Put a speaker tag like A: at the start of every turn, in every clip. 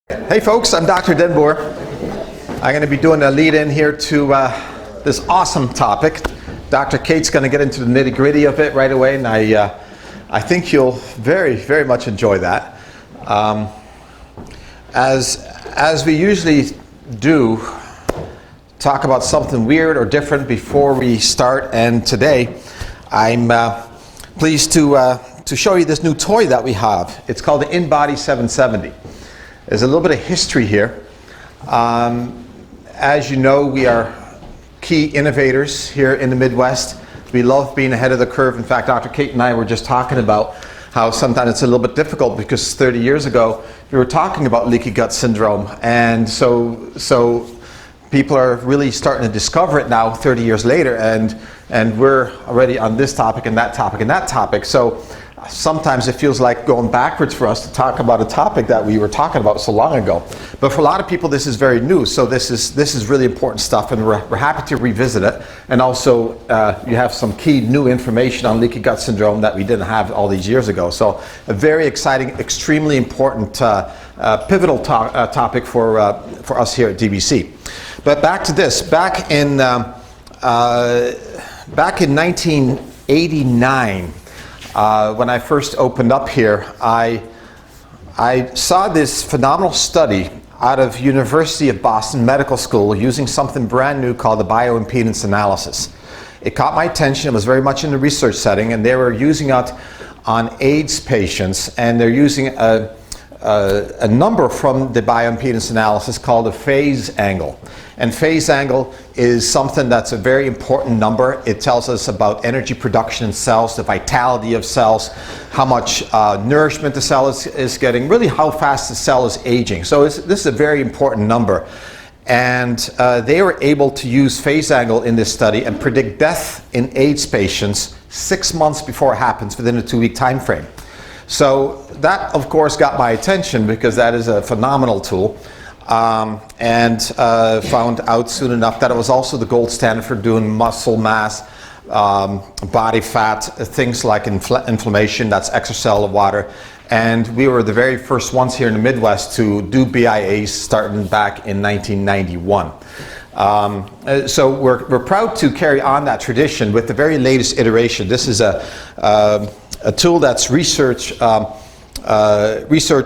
A: Hey folks, I'm Dr. Denboer. I'm going to be doing a lead-in here to this awesome topic. Dr. Kate's going to get into the nitty-gritty of it right away, and I think you'll very much enjoy that. As we usually do, talk about something weird or different before we start, and today I'm pleased to show you this new toy that we have. It's called the InBody 770. There's a little bit of history here. As you know, we are key innovators here in the Midwest. We love being ahead of the curve. In fact, Dr. Kate and I were just talking about how sometimes it's a little bit difficult because 30 years ago we were talking about leaky gut syndrome, and so people are really starting to discover it now 30 years later, and we're already on this topic and that topic and that topic. So sometimes it feels like going backwards for us to talk about a topic that we were talking about so long ago. But for a lot of people, this is very new. So this is really important stuff, and we're happy to revisit it. And also, you have some key new information on leaky gut syndrome that we didn't have all these years ago. So a very exciting, extremely important, pivotal topic for us here at DBC. But back to this. Back in 1989. When I first opened up here, I saw this phenomenal study out of University of Boston Medical School using something brand new called the bioimpedance analysis. It caught my attention. It was very much in the research setting, and they were using it on AIDS patients, and they're using a number from the bioimpedance analysis called a phase angle. And phase angle is something that's a very important number. It tells us about energy production in cells, the vitality of cells, how much nourishment the cell is getting, really how fast the cell is aging. So this is a very important number. And they were able to use phase angle in this study and predict death in AIDS patients 6 months before it happens, within a 2-week time frame. So that, of course, got my attention because that is a phenomenal tool. And found out soon enough that it was also the gold standard for doing muscle mass, body fat, things like inflammation, that's extracellular water. And we were the very first ones here in the Midwest to do BIAs starting back in 1991. So we're proud to carry on that tradition with the very latest iteration. This is a tool that's research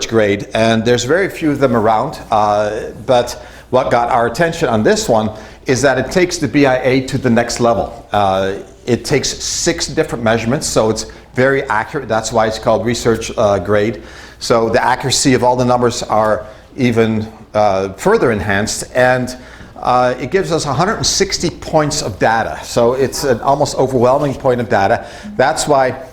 A: grade, and there's very few of them around, but what got our attention on this one is that it takes the BIA to the next level. It takes 6 different measurements, so it's very accurate. That's why it's called research grade. So the accuracy of all the numbers are even further enhanced, and it gives us 160 points of data. So it's an almost overwhelming point of data. That's why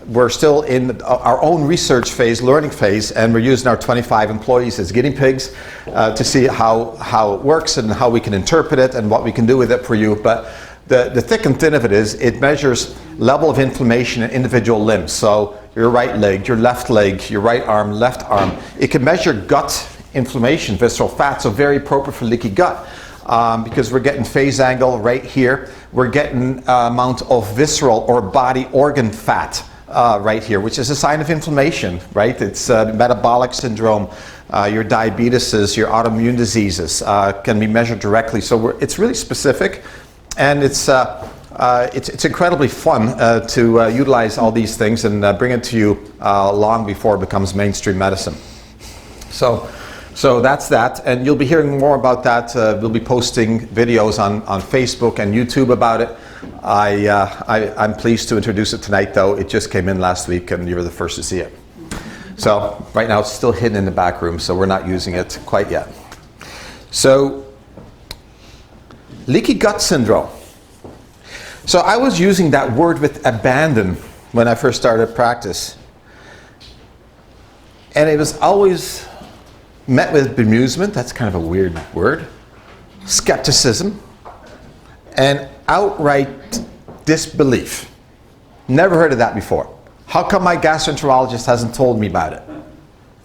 A: we're still in our own research phase, learning phase, and we're using our 25 employees as guinea pigs to see how it works and how we can interpret it and what we can do with it for you. But the thick and thin of it is it measures level of inflammation in individual limbs. So your right leg, your left leg, your right arm, left arm. It can measure gut inflammation, visceral fat, so very appropriate for leaky gut. Because we're getting phase angle right here. We're getting amount of visceral or body organ fat right here, which is a sign of inflammation, right? It's metabolic syndrome, your diabetes, your autoimmune diseases can be measured directly. So it's really specific, and it's incredibly fun to utilize all these things and bring it to you long before it becomes mainstream medicine. So that's that, and you'll be hearing more about that. We'll be posting videos on Facebook and YouTube about it. I'm pleased to introduce it tonight, though. It just came in last week, and you were the first to see it. So right now it's still hidden in the back room, so we're not using it quite yet. So leaky gut syndrome. So I was using that word with abandon when I first started practice. And it was always met with bemusement, that's kind of a weird word, skepticism, and outright disbelief. Never heard of that before. How come my gastroenterologist hasn't told me about it?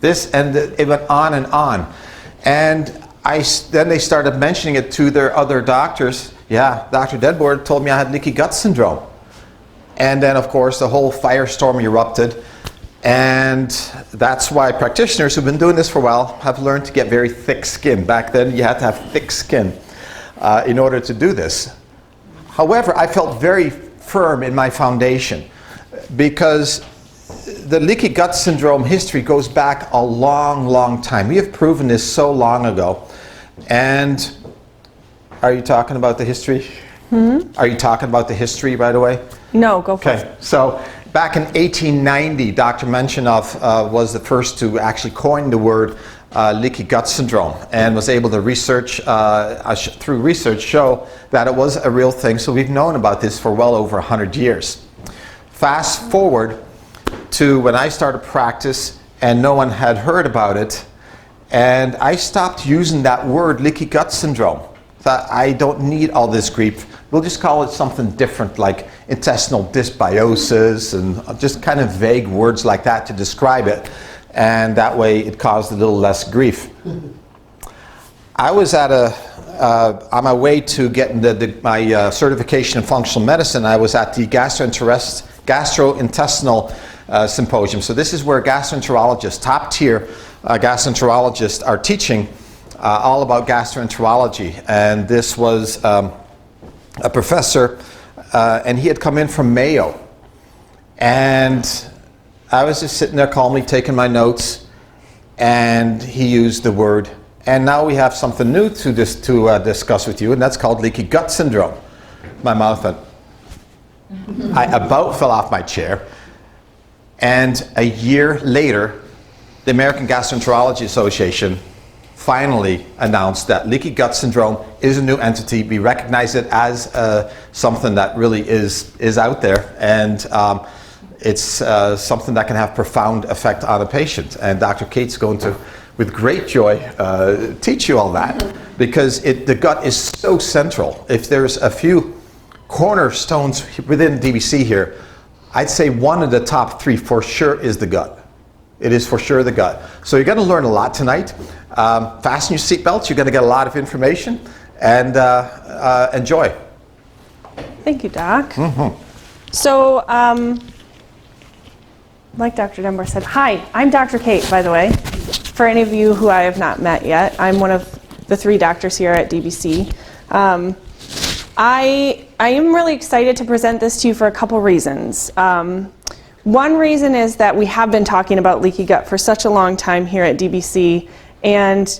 A: This, and it went on and on. And then they started mentioning it to their other doctors. Yeah, Dr. Denboer told me I had leaky gut syndrome. And then, of course, the whole firestorm erupted. And that's why practitioners who've been doing this for a while have learned to get very thick skin. Back then, you had to have thick skin in order to do this. However, I felt very firm in my foundation because the leaky gut syndrome history goes back a long, long time. We have proven this so long ago. And are you talking about the history? Mm-hmm. Are you talking about the history right away?
B: No, go for it.
A: Okay, so back in 1890, Dr. Menshenoff was the first to actually coin the word leaky gut syndrome and was able to research, through research, show that it was a real thing. So we've known about this for well over 100 years. Fast forward to when I started practice and no one had heard about it, and I stopped using that word leaky gut syndrome. Thought I don't need all this grief. We'll just call it something different, like intestinal dysbiosis, and just kind of vague words like that to describe it. And that way it caused a little less grief. I was at on my way to getting my certification in functional medicine. I was at the gastrointestinal symposium. So this is where gastroenterologists, top tier gastroenterologists, are teaching all about gastroenterology. And this was a professor, and he had come in from Mayo. And I was just sitting there calmly taking my notes, and he used the word. And now we have something new to discuss with you, and that's called leaky gut syndrome. My mouth went. I about fell off my chair. And a year later, the American Gastroenterology Association finally announced that leaky gut syndrome is a new entity. We recognize it as something that really is out there, and it's something that can have profound effect on a patient. And Dr. Kate's going to, with great joy, teach you all that, because the gut is so central. If there's a few cornerstones within DBC here, I'd say one of the top three for sure is the gut. It is for sure the gut. So you're going to learn a lot tonight. Fasten your seatbelts. You're going to get a lot of information, and enjoy.
B: Thank you, Doc.
A: Mm-hmm.
B: So, like Dr. Dunbar said, hi, I'm Dr. Kate, by the way. For any of you who I have not met yet, I'm one of the 3 doctors here at DBC. I am really excited to present this to you for a couple reasons. One reason is that we have been talking about leaky gut for such a long time here at DBC, and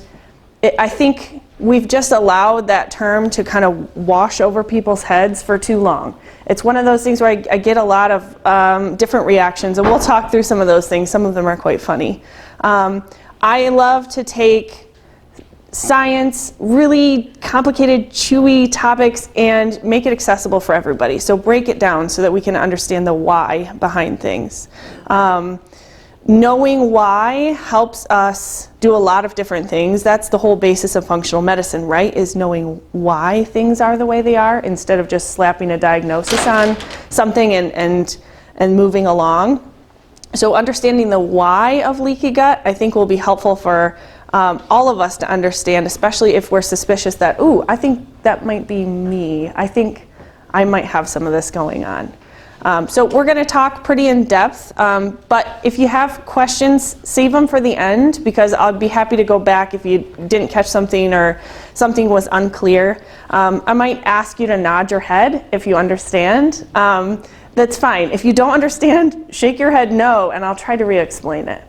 B: I think we've just allowed that term to kind of wash over people's heads for too long. It's one of those things where I get a lot of different reactions, and we'll talk through some of those things. Some of them are quite funny. I love to take science, really complicated, chewy topics, and make it accessible for everybody. So break it down so that we can understand the why behind things. Knowing why helps us do a lot of different things. That's the whole basis of functional medicine, right? Is knowing why things are the way they are instead of just slapping a diagnosis on something and moving along. So understanding the why of leaky gut, I think, will be helpful for all of us to understand, especially if we're suspicious that, ooh, I think that might be me. I think I might have some of this going on. So we're going to talk pretty in depth, but if you have questions, save them for the end, because I'll be happy to go back if you didn't catch something or something was unclear. I might ask you to nod your head if you understand. That's fine. If you don't understand, shake your head no, and I'll try to re-explain it.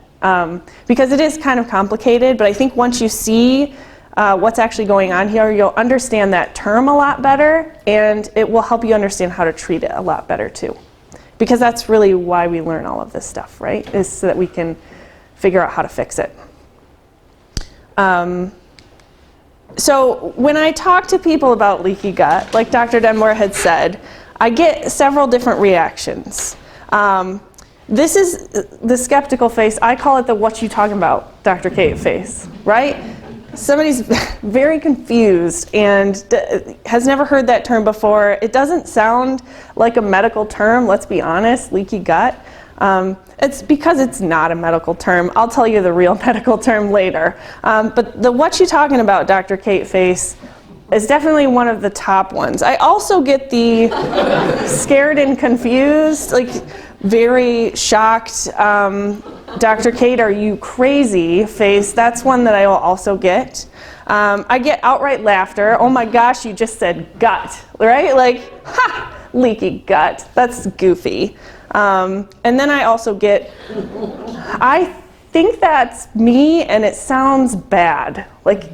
B: Because it is kind of complicated, but I think once you see what's actually going on here, you'll understand that term a lot better, and it will help you understand how to treat it a lot better too. Because that's really why we learn all of this stuff, right? Is so that we can figure out how to fix it. So when I talk to people about leaky gut, like Dr. Dunbar had said, I get several different reactions. This is the skeptical face. I call it the "what you talking about, Dr. Kate" face, right? Somebody's very confused and has never heard that term before. It doesn't sound like a medical term, let's be honest, leaky gut. It's because it's not a medical term. I'll tell you the real medical term later. But the "what you talking about, Dr. Kate" face is definitely one of the top ones. I also get the scared and confused, like, very shocked, Dr. Kate, are you crazy face. That's one that I will also get. I get outright laughter. Oh my gosh, you just said gut, right? Like, ha, leaky gut. That's goofy. And then I also get, I think that's me and it sounds bad. Like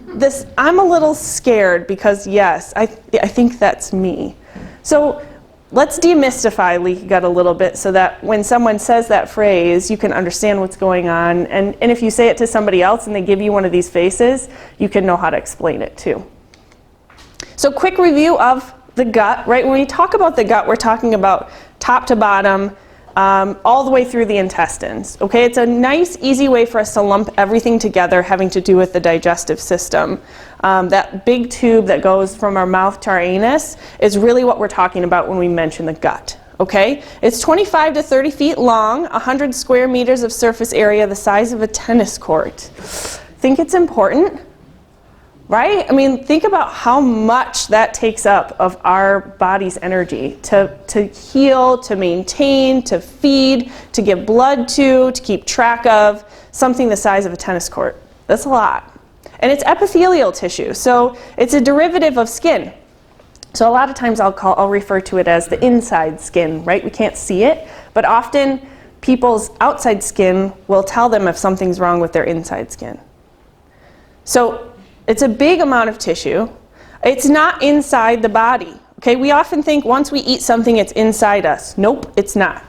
B: this, I'm a little scared because yes, I think that's me. So let's demystify leaky gut a little bit so that when someone says that phrase, you can understand what's going on. And if you say it to somebody else and they give you one of these faces, you can know how to explain it too. So quick review of the gut, right? When we talk about the gut, we're talking about top to bottom, all the way through the intestines. Okay, it's a nice, easy way for us to lump everything together having to do with the digestive system. That big tube that goes from our mouth to our anus is really what we're talking about when we mention the gut. Okay, it's 25 to 30 feet long, 100 square meters of surface area, the size of a tennis court. Think it's important? Right? I mean, think about how much that takes up of our body's energy to heal, to maintain, to feed, to give blood to keep track of something the size of a tennis court. That's a lot. And it's epithelial tissue, so it's a derivative of skin. So a lot of times I'll refer to it as the inside skin, right? We can't see it, but often people's outside skin will tell them if something's wrong with their inside skin. So it's a big amount of tissue. It's not inside the body. Okay, we often think once we eat something, it's inside us. Nope, it's not.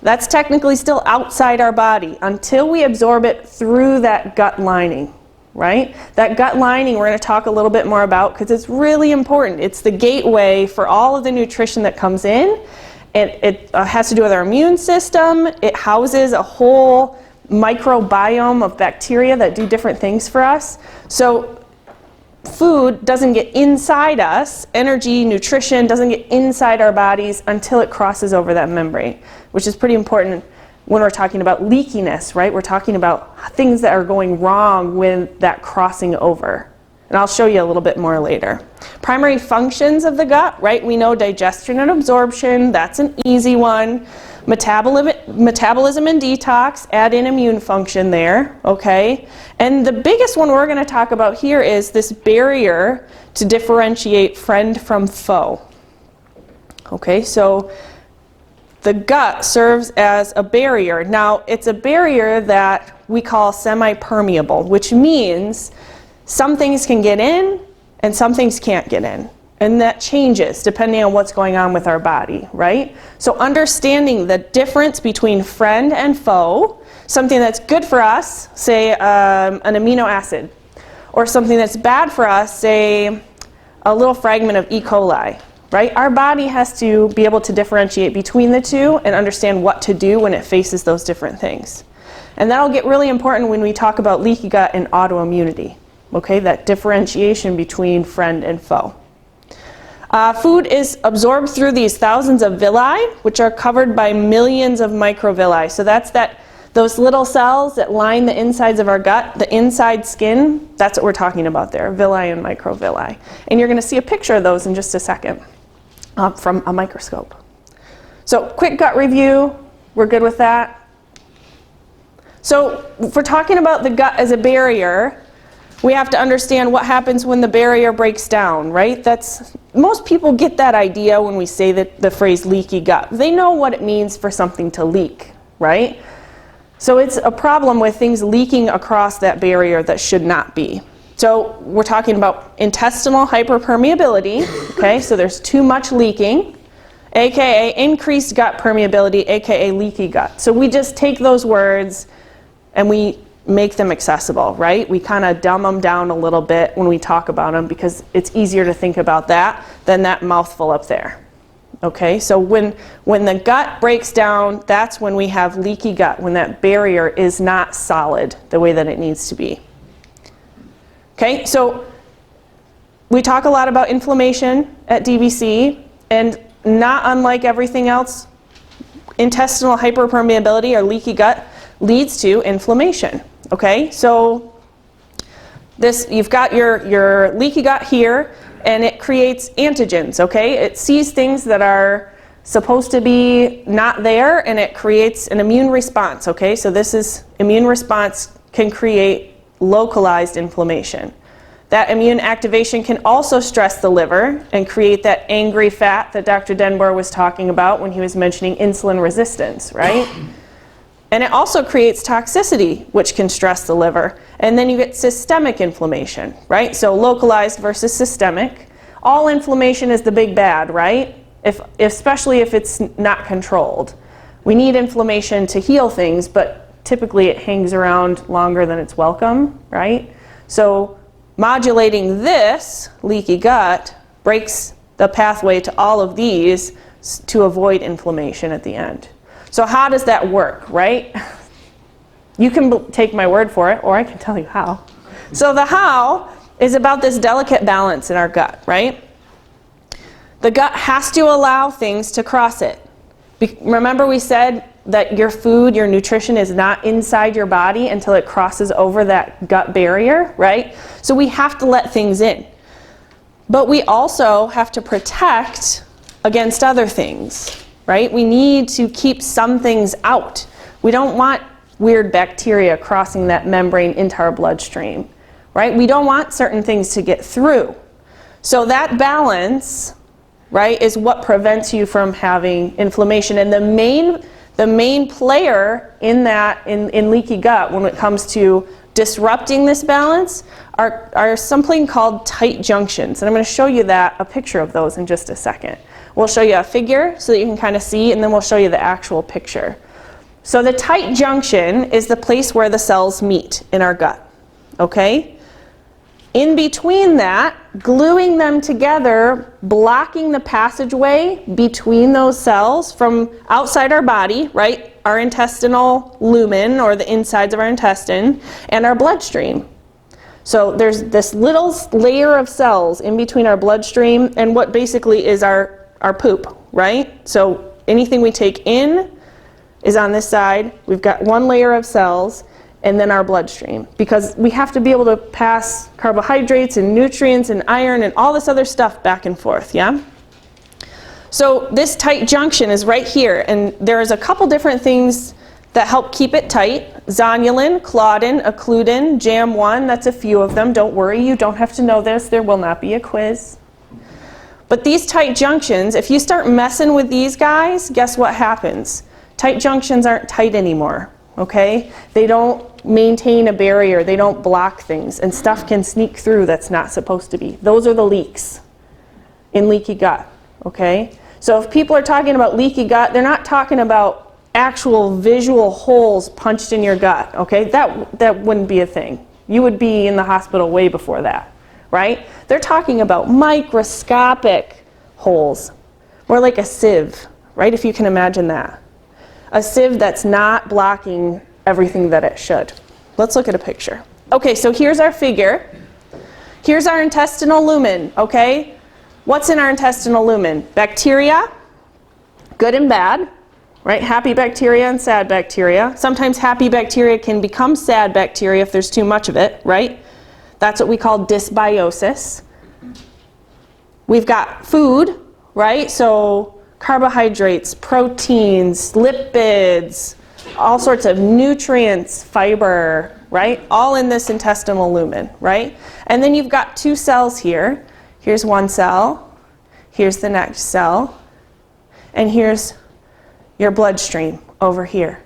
B: That's technically still outside our body until we absorb it through that gut lining, right? That gut lining we're going to talk a little bit more about because it's really important. It's the gateway for all of the nutrition that comes in. It has to do with our immune system. It houses a whole microbiome of bacteria that do different things for us. So food doesn't get inside us, energy, nutrition doesn't get inside our bodies until it crosses over that membrane, which is pretty important when we're talking about leakiness, right? We're talking about things that are going wrong with that crossing over. And I'll show you a little bit more later. Primary functions of the gut, right? We know digestion and absorption, that's an easy one. Metabolism and detox, add in immune function there, okay? And the biggest one we're going to talk about here is this barrier to differentiate friend from foe. Okay, so the gut serves as a barrier. Now, it's a barrier that we call semi-permeable, which means some things can get in and some things can't get in. And that changes depending on what's going on with our body, right? So understanding the difference between friend and foe, something that's good for us, say an amino acid, or something that's bad for us, say a little fragment of E. coli, right? Our body has to be able to differentiate between the two and understand what to do when it faces those different things. And that'll get really important when we talk about leaky gut and autoimmunity, okay? That differentiation between friend and foe. Food is absorbed through these thousands of villi, which are covered by millions of microvilli. So that's those little cells that line the insides of our gut, the inside skin, that's what we're talking about there, villi and microvilli. And you're going to see a picture of those in just a second from a microscope. So quick gut review, we're good with that. So if we're talking about the gut as a barrier, we have to understand what happens when the barrier breaks down, right? Most people get that idea when we say the phrase leaky gut. They know what it means for something to leak, right? So it's a problem with things leaking across that barrier that should not be. So we're talking about intestinal hyperpermeability, okay? So there's too much leaking, aka increased gut permeability, aka leaky gut. So we just take those words and we make them accessible, right? We kind of dumb them down a little bit when we talk about them because it's easier to think about that than that mouthful up there. Okay, so when the gut breaks down, that's when we have leaky gut, when that barrier is not solid the way that it needs to be. Okay, so we talk a lot about inflammation at DBC, and not unlike everything else, intestinal hyperpermeability or leaky gut leads to inflammation. Okay, so you've got your leaky gut here, and it creates antigens, okay? It sees things that are supposed to be not there, and it creates an immune response, okay? So this is, immune response can create localized inflammation. That immune activation can also stress the liver and create that angry fat that Dr. Denbour was talking about when he was mentioning insulin resistance, right? And it also creates toxicity, which can stress the liver. And then you get systemic inflammation, right? So localized versus systemic. All inflammation is the big bad, right? Especially if it's not controlled. We need inflammation to heal things, but typically it hangs around longer than it's welcome, right? So modulating this leaky gut breaks the pathway to all of these to avoid inflammation at the end. So how does that work, right? You can take my word for it, or I can tell you how. So the how is about this delicate balance in our gut, right? The gut has to allow things to cross it. Remember we said that your food, your nutrition is not inside your body until it crosses over that gut barrier, right? So we have to let things in. But we also have to protect against other things, right? We need to keep some things out. We don't want weird bacteria crossing that membrane into our bloodstream, right? We don't want certain things to get through. So that balance, right, is what prevents you from having inflammation. And the main player in that, in leaky gut, when it comes to disrupting this balance, are something called tight junctions. And I'm going to show you a picture of those in just a second. We'll show you a figure so that you can kind of see, and then we'll show you the actual picture. So the tight junction is the place where the cells meet in our gut, okay? In between that, gluing them together, blocking the passageway between those cells from outside our body, right? Our intestinal lumen, or the insides of our intestine, and our bloodstream. So there's this little layer of cells in between our bloodstream and what basically is our poop, right? So anything we take in is on this side. We've got one layer of cells, and then our bloodstream, because we have to be able to pass carbohydrates and nutrients and iron and all this other stuff back and forth, yeah? So this tight junction is right here, and there's a couple different things that help keep it tight. Zonulin, claudin, occludin, JAM1, that's a few of them. Don't worry, you don't have to know this. There will not be a quiz. But these tight junctions, if you start messing with these guys, guess what happens? Tight junctions aren't tight anymore, okay? They don't maintain a barrier, they don't block things, and stuff can sneak through that's not supposed to be. Those are the leaks in leaky gut, okay? So if people are talking about leaky gut, they're not talking about actual visual holes punched in your gut, okay? That wouldn't be a thing. You would be in the hospital way before that, right? They're talking about microscopic holes, more like a sieve, right? If you can imagine that. A sieve that's not blocking everything that it should. Let's look at a picture. Okay, so here's our figure. Here's our intestinal lumen, okay? What's in our intestinal lumen? Bacteria, good and bad, right? Happy bacteria and sad bacteria. Sometimes happy bacteria can become sad bacteria if there's too much of it, right? That's what we call dysbiosis. We've got food, right? So carbohydrates, proteins, lipids, all sorts of nutrients, fiber, right? All in this intestinal lumen, right? And then you've got two cells here. Here's one cell, here's the next cell, and here's your bloodstream over here.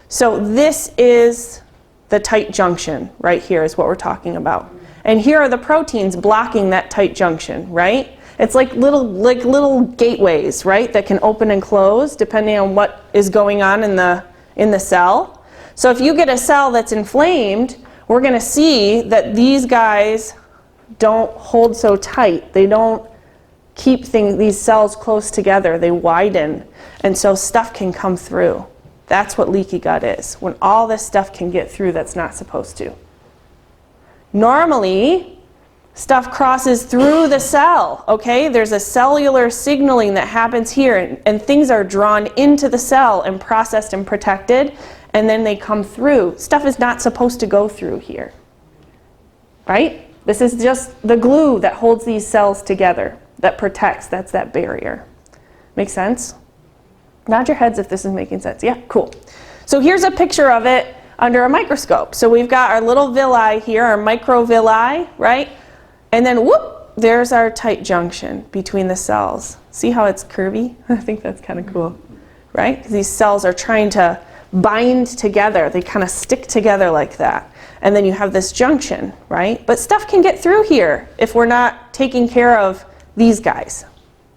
B: So this is the tight junction right here is what we're talking about. And here are the proteins blocking that tight junction, right? It's like little gateways, right, that can open and close depending on what is going on in the cell. So if you get a cell that's inflamed, we're going to see that these guys don't hold so tight. They don't keep these cells close together. They widen, and so stuff can come through. That's what leaky gut is, when all this stuff can get through that's not supposed to. Normally, stuff crosses through the cell, okay? There's a cellular signaling that happens here, and things are drawn into the cell and processed and protected, and then they come through. Stuff is not supposed to go through here, right? This is just the glue that holds these cells together, that protects, that's that barrier. Make sense? Nod your heads if this is making sense. Yeah, cool. So here's a picture of it under a microscope. So we've got our little villi here, our microvilli, right? And then whoop, there's our tight junction between the cells. See how it's curvy? I think that's kind of cool, right? 'Cause these cells are trying to bind together. They kind of stick together like that. And then you have this junction, right? But stuff can get through here if we're not taking care of these guys.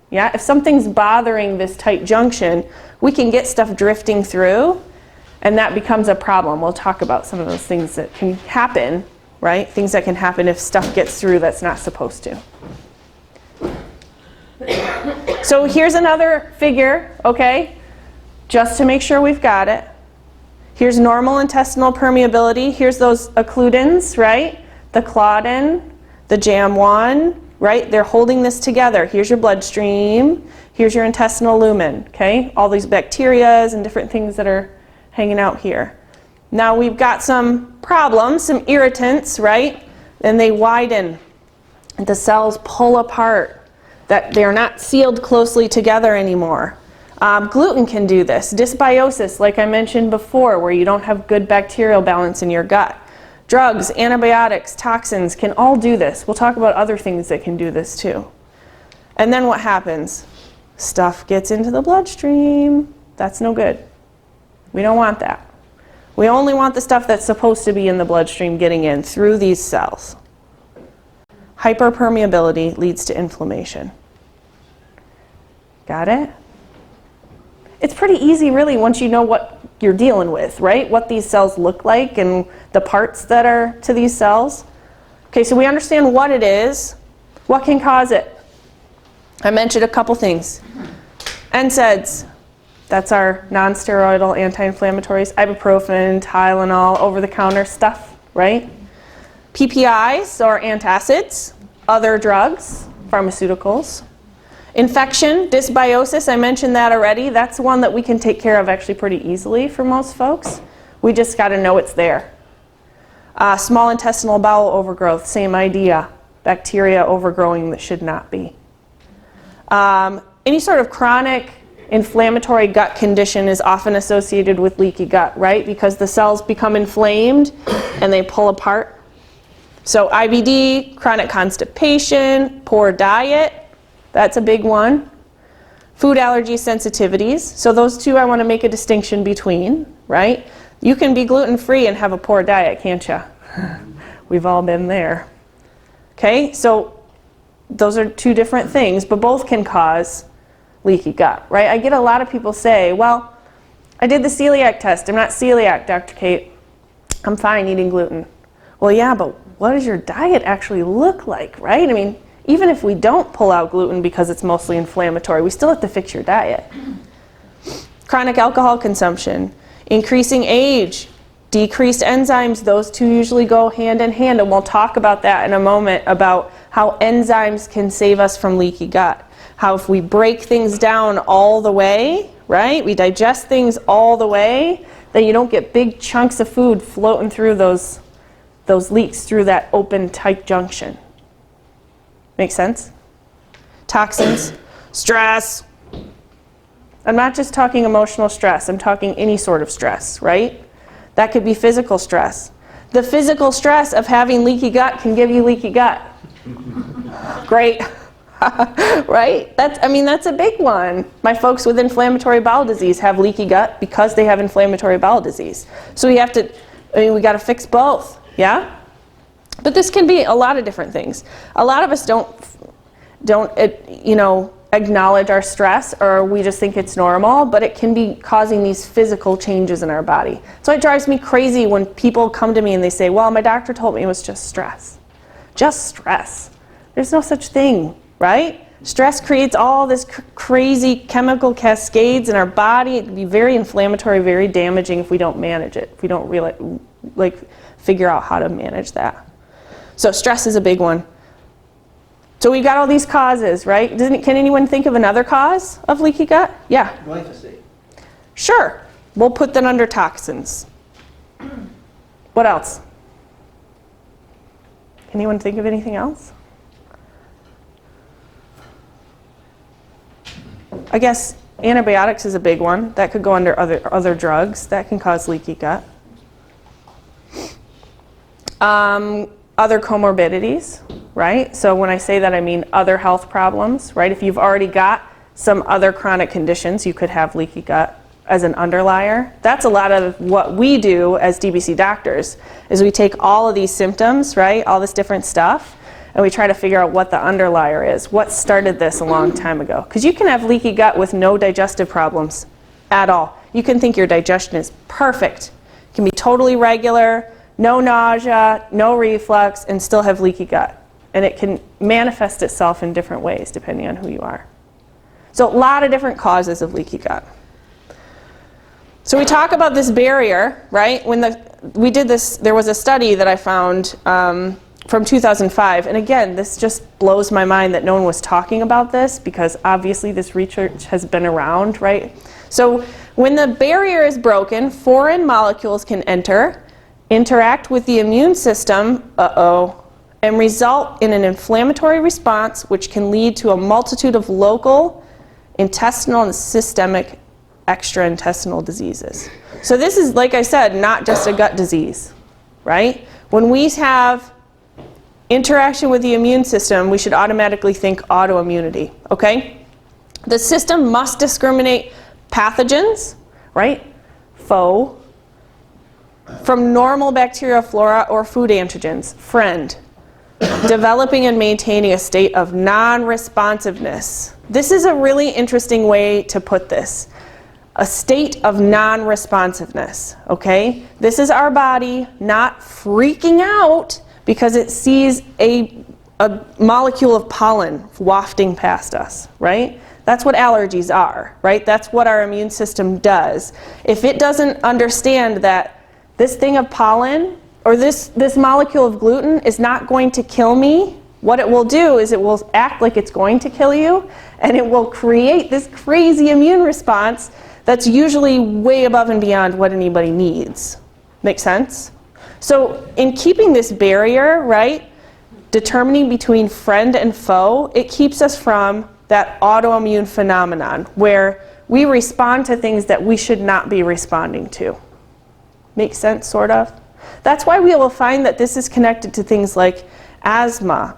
B: Yeah, if something's bothering this tight junction, we can get stuff drifting through, and that becomes a problem. We'll talk about some of those things that can happen, right? Things that can happen if stuff gets through that's not supposed to. So here's another figure, okay? Just to make sure we've got it. Here's normal intestinal permeability. Here's those occludins, right? The claudin, the JAM1, right? They're holding this together. Here's your bloodstream. Here's your intestinal lumen, okay? All these bacteria and different things that are hanging out here. Now we've got some problems, some irritants, right? And they widen. The cells pull apart. That they're not sealed closely together anymore. Gluten can do this. Dysbiosis, like I mentioned before, where you don't have good bacterial balance in your gut. Drugs, antibiotics, toxins can all do this. We'll talk about other things that can do this too. And then what happens? Stuff gets into the bloodstream. That's no good. We don't want that. We only want the stuff that's supposed to be in the bloodstream getting in through these cells. Hyperpermeability leads to inflammation. Got it? It's pretty easy really once you know what you're dealing with, right? What these cells look like and the parts that are to these cells. Okay, so we understand what it is. What can cause it? I mentioned a couple things. NSAIDs, that's our non-steroidal anti-inflammatories. Ibuprofen, Tylenol, over-the-counter stuff, right? PPIs, or antacids, other drugs, pharmaceuticals. Infection, dysbiosis, I mentioned that already. That's one that we can take care of actually pretty easily for most folks. We just got to know it's there. Small intestinal bowel overgrowth, same idea. Bacteria overgrowing that should not be. Any sort of chronic inflammatory gut condition is often associated with leaky gut, right? Because the cells become inflamed and they pull apart. So IBD, chronic constipation, poor diet, that's a big one. Food allergy sensitivities. So those two I want to make a distinction between, right? You can be gluten-free and have a poor diet, can't you? We've all been there. Okay, so those are two different things, but both can cause leaky gut, right? I get a lot of people say, well, I did the celiac test. I'm not celiac, Dr. Kate. I'm fine eating gluten. Well, yeah, but what does your diet actually look like, right? I mean, even if we don't pull out gluten because it's mostly inflammatory, we still have to fix your diet. Chronic alcohol consumption, increasing age, decreased enzymes, those two usually go hand in hand, and we'll talk about that in a moment, about how enzymes can save us from leaky gut. How if we break things down all the way, right, we digest things all the way, then you don't get big chunks of food floating through those leaks through that open, tight junction. Make sense? Toxins, stress. I'm not just talking emotional stress. I'm talking any sort of stress, right? That could be physical stress. The physical stress of having leaky gut can give you leaky gut. Great. Right? That's a big one. My folks with inflammatory bowel disease have leaky gut because they have inflammatory bowel disease. So we got to fix both. Yeah? But this can be a lot of different things. A lot of us don't acknowledge our stress, or we just think it's normal, but it can be causing these physical changes in our body. So it drives me crazy when people come to me and they say, well, my doctor told me it was just stress. Just stress. There's no such thing, right? Stress creates all this crazy chemical cascades in our body. It can be very inflammatory, very damaging if we don't manage it, if we don't really figure out how to manage that. So stress is a big one. So we've got all these causes, right? Can anyone think of another cause of leaky gut? Yeah.
C: Glyphosate.
B: Sure. We'll put that under toxins. What else? Can anyone think of anything else? I guess antibiotics is a big one. That could go under other drugs. That can cause leaky gut. Other comorbidities, right? So when I say that, I mean other health problems, right? If you've already got some other chronic conditions, you could have leaky gut as an underlier. That's a lot of what we do as DBC doctors, is we take all of these symptoms, right? All this different stuff, and we try to figure out what the underlier is. What started this a long time ago? Because you can have leaky gut with no digestive problems at all. You can think your digestion is perfect. It can be totally regular, no nausea, no reflux, and still have leaky gut. And it can manifest itself in different ways depending on who you are. So a lot of different causes of leaky gut. So we talk about this barrier, right? When we did this, there was a study that I found from 2005. And again, this just blows my mind that no one was talking about this, because obviously this research has been around, right? So when the barrier is broken, foreign molecules can enter, interact with the immune system, and result in an inflammatory response, which can lead to a multitude of local, intestinal, and systemic extraintestinal diseases. So this is, like I said, not just a gut disease, right? When we have interaction with the immune system, we should automatically think autoimmunity, okay? The system must discriminate pathogens, right? Foe, from normal bacterial flora or food antigens, friend, developing and maintaining a state of non-responsiveness. This is a really interesting way to put this. A state of non-responsiveness, okay? This is our body not freaking out because it sees a molecule of pollen wafting past us, right? That's what allergies are, right? That's what our immune system does. If it doesn't understand that this thing of pollen or this molecule of gluten is not going to kill me, what it will do is it will act like it's going to kill you, and it will create this crazy immune response that's usually way above and beyond what anybody needs. Make sense? So in keeping this barrier, right, determining between friend and foe, it keeps us from that autoimmune phenomenon where we respond to things that we should not be responding to. Make sense, sort of? That's why we will find that this is connected to things like asthma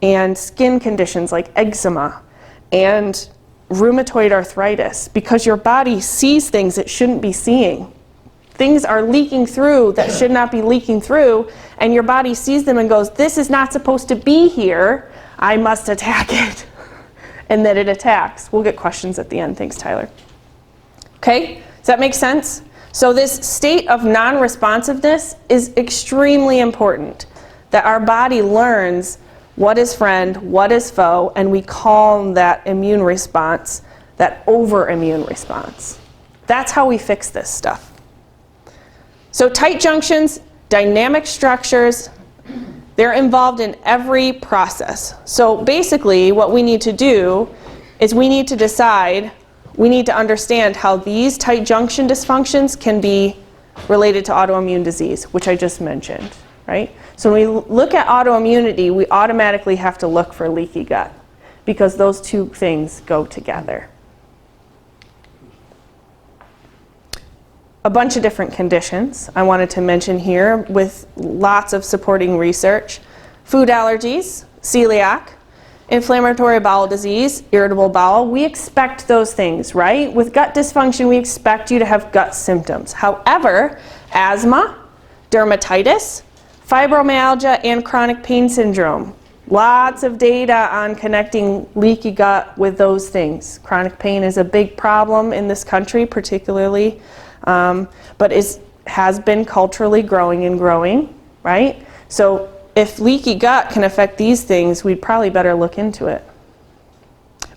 B: and skin conditions like eczema and rheumatoid arthritis, because your body sees things it shouldn't be seeing. Things are leaking through that should not be leaking through, and your body sees them and goes, this is not supposed to be here, I must attack it. And then it attacks. We'll get questions at the end. Thanks, Tyler. Okay, does that make sense? So this state of non-responsiveness is extremely important, that our body learns what is friend, what is foe, and we calm that immune response, that over-immune response. That's how we fix this stuff. So tight junctions, dynamic structures, they're involved in every process. So basically what we need to do is we need to decide, we need to understand how these tight junction dysfunctions can be related to autoimmune disease, which I just mentioned, right? So when we look at autoimmunity, we automatically have to look for leaky gut, because those two things go together. A bunch of different conditions I wanted to mention here with lots of supporting research. Food allergies, celiac, inflammatory bowel disease, irritable bowel. We expect those things, right? With gut dysfunction, we expect you to have gut symptoms. However, asthma, dermatitis, fibromyalgia, and chronic pain syndrome. Lots of data on connecting leaky gut with those things. Chronic pain is a big problem in this country, particularly, but has been culturally growing and growing, right? So if leaky gut can affect these things, we'd probably better look into it.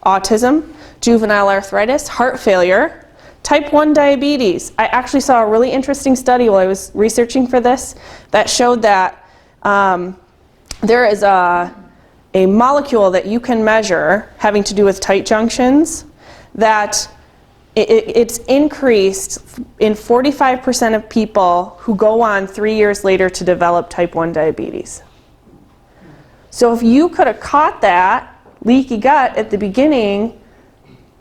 B: Autism, juvenile arthritis, heart failure, type 1 diabetes. I actually saw a really interesting study while I was researching for this that showed that there is a molecule that you can measure having to do with tight junctions that it's increased in 45% of people who go on 3 years later to develop type 1 diabetes. So if you could have caught that leaky gut at the beginning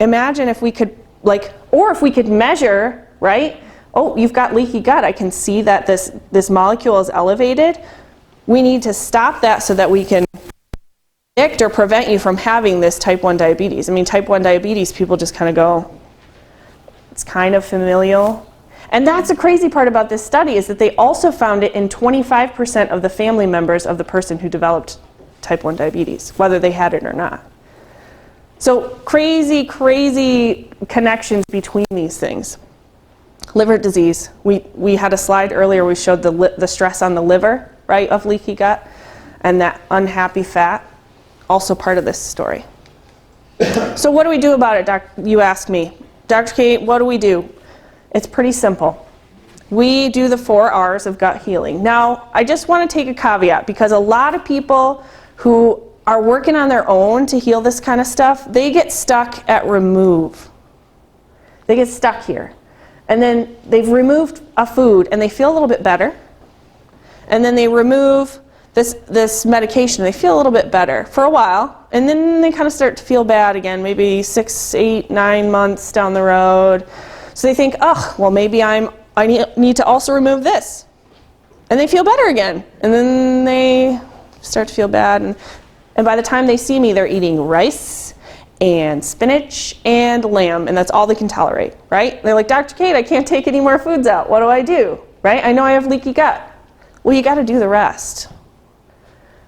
B: imagine if we could, like, or if we could measure, right? Oh, you've got leaky gut. I can see that this molecule is elevated. We need to stop that so that we can predict or prevent you from having this type 1 diabetes. I mean, type 1 diabetes, people just kind of go, it's kind of familial. And that's the crazy part about this study, is that they also found it in 25% of the family members of the person who developed type 1 diabetes, whether they had it or not. So crazy, crazy connections between these things. Liver disease. We had a slide earlier, we showed the stress on the liver, right, of leaky gut, and that unhappy fat, also part of this story. So what do we do about it, you ask me? Dr. Kate, what do we do? It's pretty simple. We do the 4 R's of gut healing. Now, I just want to take a caveat, because a lot of people who are working on their own to heal this kind of stuff, they get stuck at remove. They get stuck here. And then they've removed a food and they feel a little bit better. And then they remove this medication, they feel a little bit better for a while, and then they kind of start to feel bad again, maybe 6, 8, 9 months down the road. So they think, oh, well, maybe I need to also remove this. And they feel better again. And then they start to feel bad. And by the time they see me, they're eating rice and spinach and lamb, and that's all they can tolerate, right? They're like, Dr. Kate, I can't take any more foods out. What do I do, right? I know I have leaky gut. Well, you got to do the rest,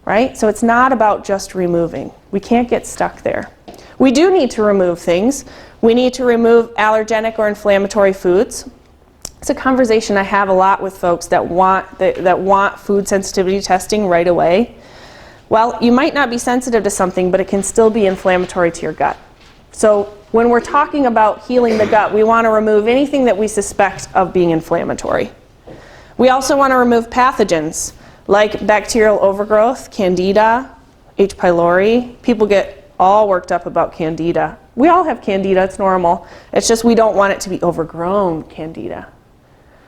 B: right? So it's not about just removing. We can't get stuck there. We do need to remove things. We need to remove allergenic or inflammatory foods. It's a conversation I have a lot with folks that want food sensitivity testing right away. Well, you might not be sensitive to something, but it can still be inflammatory to your gut. So when we're talking about healing the gut, we want to remove anything that we suspect of being inflammatory. We also want to remove pathogens like bacterial overgrowth, candida, H. pylori. People get all worked up about candida. We all have candida, it's normal. It's just we don't want it to be overgrown candida.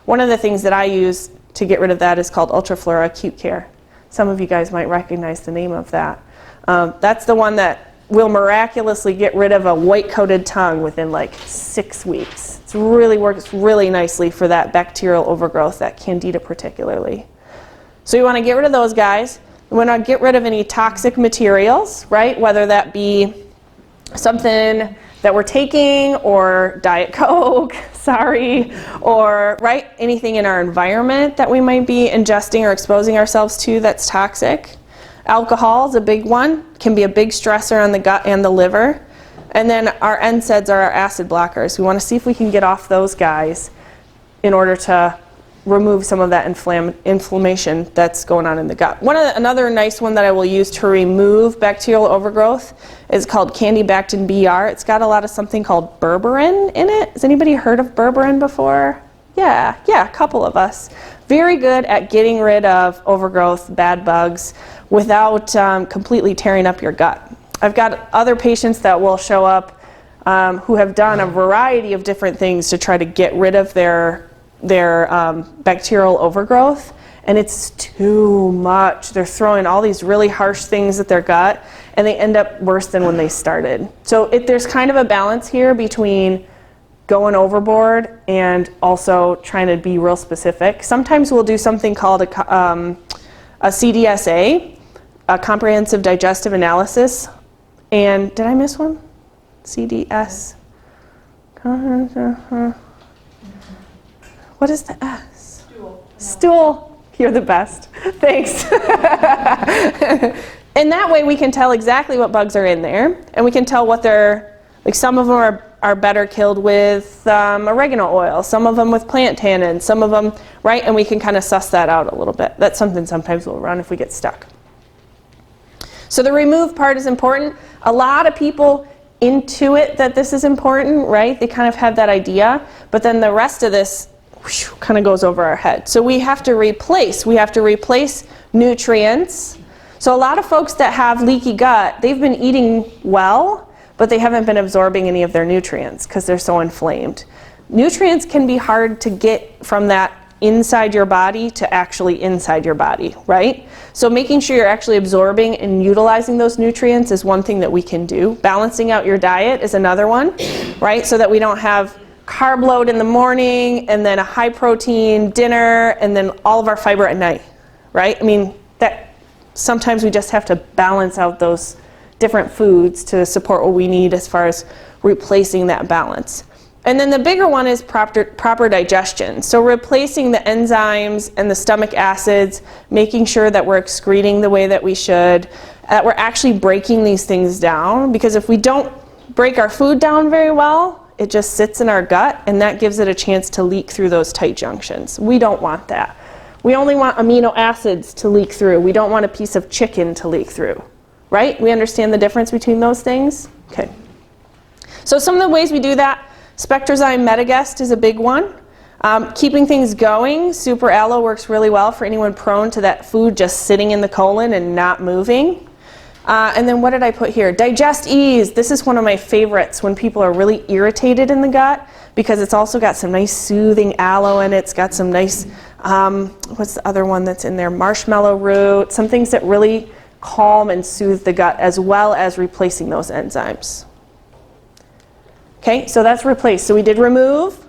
B: One of the things that I use to get rid of that is called Ultraflora Acute Care. Some of you guys might recognize the name of that. That's the one that will miraculously get rid of a white-coated tongue within like 6 weeks. It really works really nicely for that bacterial overgrowth, that candida particularly. So you want to get rid of those guys. You want to get rid of any toxic materials, right? Whether that be something that we're taking, or Diet Coke, sorry, or right, anything in our environment that we might be ingesting or exposing ourselves to that's toxic. Alcohol is a big one, can be a big stressor on the gut and the liver. And then our NSAIDs are our acid blockers. We want to see if we can get off those guys in order to remove some of that inflammation that's going on in the gut. Another nice one that I will use to remove bacterial overgrowth is called Candibactin BR. It's got a lot of something called berberin in it. Has anybody heard of berberin before? Yeah, a couple of us. Very good at getting rid of overgrowth, bad bugs, without completely tearing up your gut. I've got other patients that will show up who have done a variety of different things to try to get rid of their bacterial overgrowth, and it's too much. They're throwing all these really harsh things at their gut, and they end up worse than when they started. So there's kind of a balance here between going overboard and also trying to be real specific. Sometimes we'll do something called a CDSA, a comprehensive digestive analysis. And did I miss one? CDS. What is the S? Stool. You're the best. Thanks. And that way we can tell exactly what bugs are in there, and we can tell what they're, like some of them are better killed with oregano oil, some of them with plant tannins, some of them, right? And we can kind of suss that out a little bit. That's something sometimes we'll run if we get stuck. So the remove part is important. A lot of people intuit that this is important, right? They kind of have that idea, but then the rest of this kind of goes over our head. So we have to replace nutrients. So a lot of folks that have leaky gut, they've been eating well, but they haven't been absorbing any of their nutrients because they're so inflamed. Nutrients can be hard to get from that inside your body to actually inside your body, right? So making sure you're actually absorbing and utilizing those nutrients is one thing that we can do. Balancing out your diet is another one, right? So that we don't have carb load in the morning and then a high protein dinner and then all of our fiber at night, right? I mean, that sometimes we just have to balance out those different foods to support what we need as far as replacing that balance. And then the bigger one is proper digestion. So replacing the enzymes and the stomach acids, making sure that we're excreting the way that we should, that we're actually breaking these things down. Because if we don't break our food down very well, it just sits in our gut, and that gives it a chance to leak through those tight junctions. We don't want that. We only want amino acids to leak through. We don't want a piece of chicken to leak through, right? We understand the difference between those things? Okay. So some of the ways we do that, Spectrazyme Metagest is a big one. Keeping things going, Super Aloe works really well for anyone prone to that food just sitting in the colon and not moving. And then what did I put here? Digest Ease. This is one of my favorites when people are really irritated in the gut, because it's also got some nice soothing aloe in it. It's got some nice, what's the other one that's in there? Marshmallow root, some things that really calm and soothe the gut, as well as replacing those enzymes. Okay, so that's replace. So we did remove,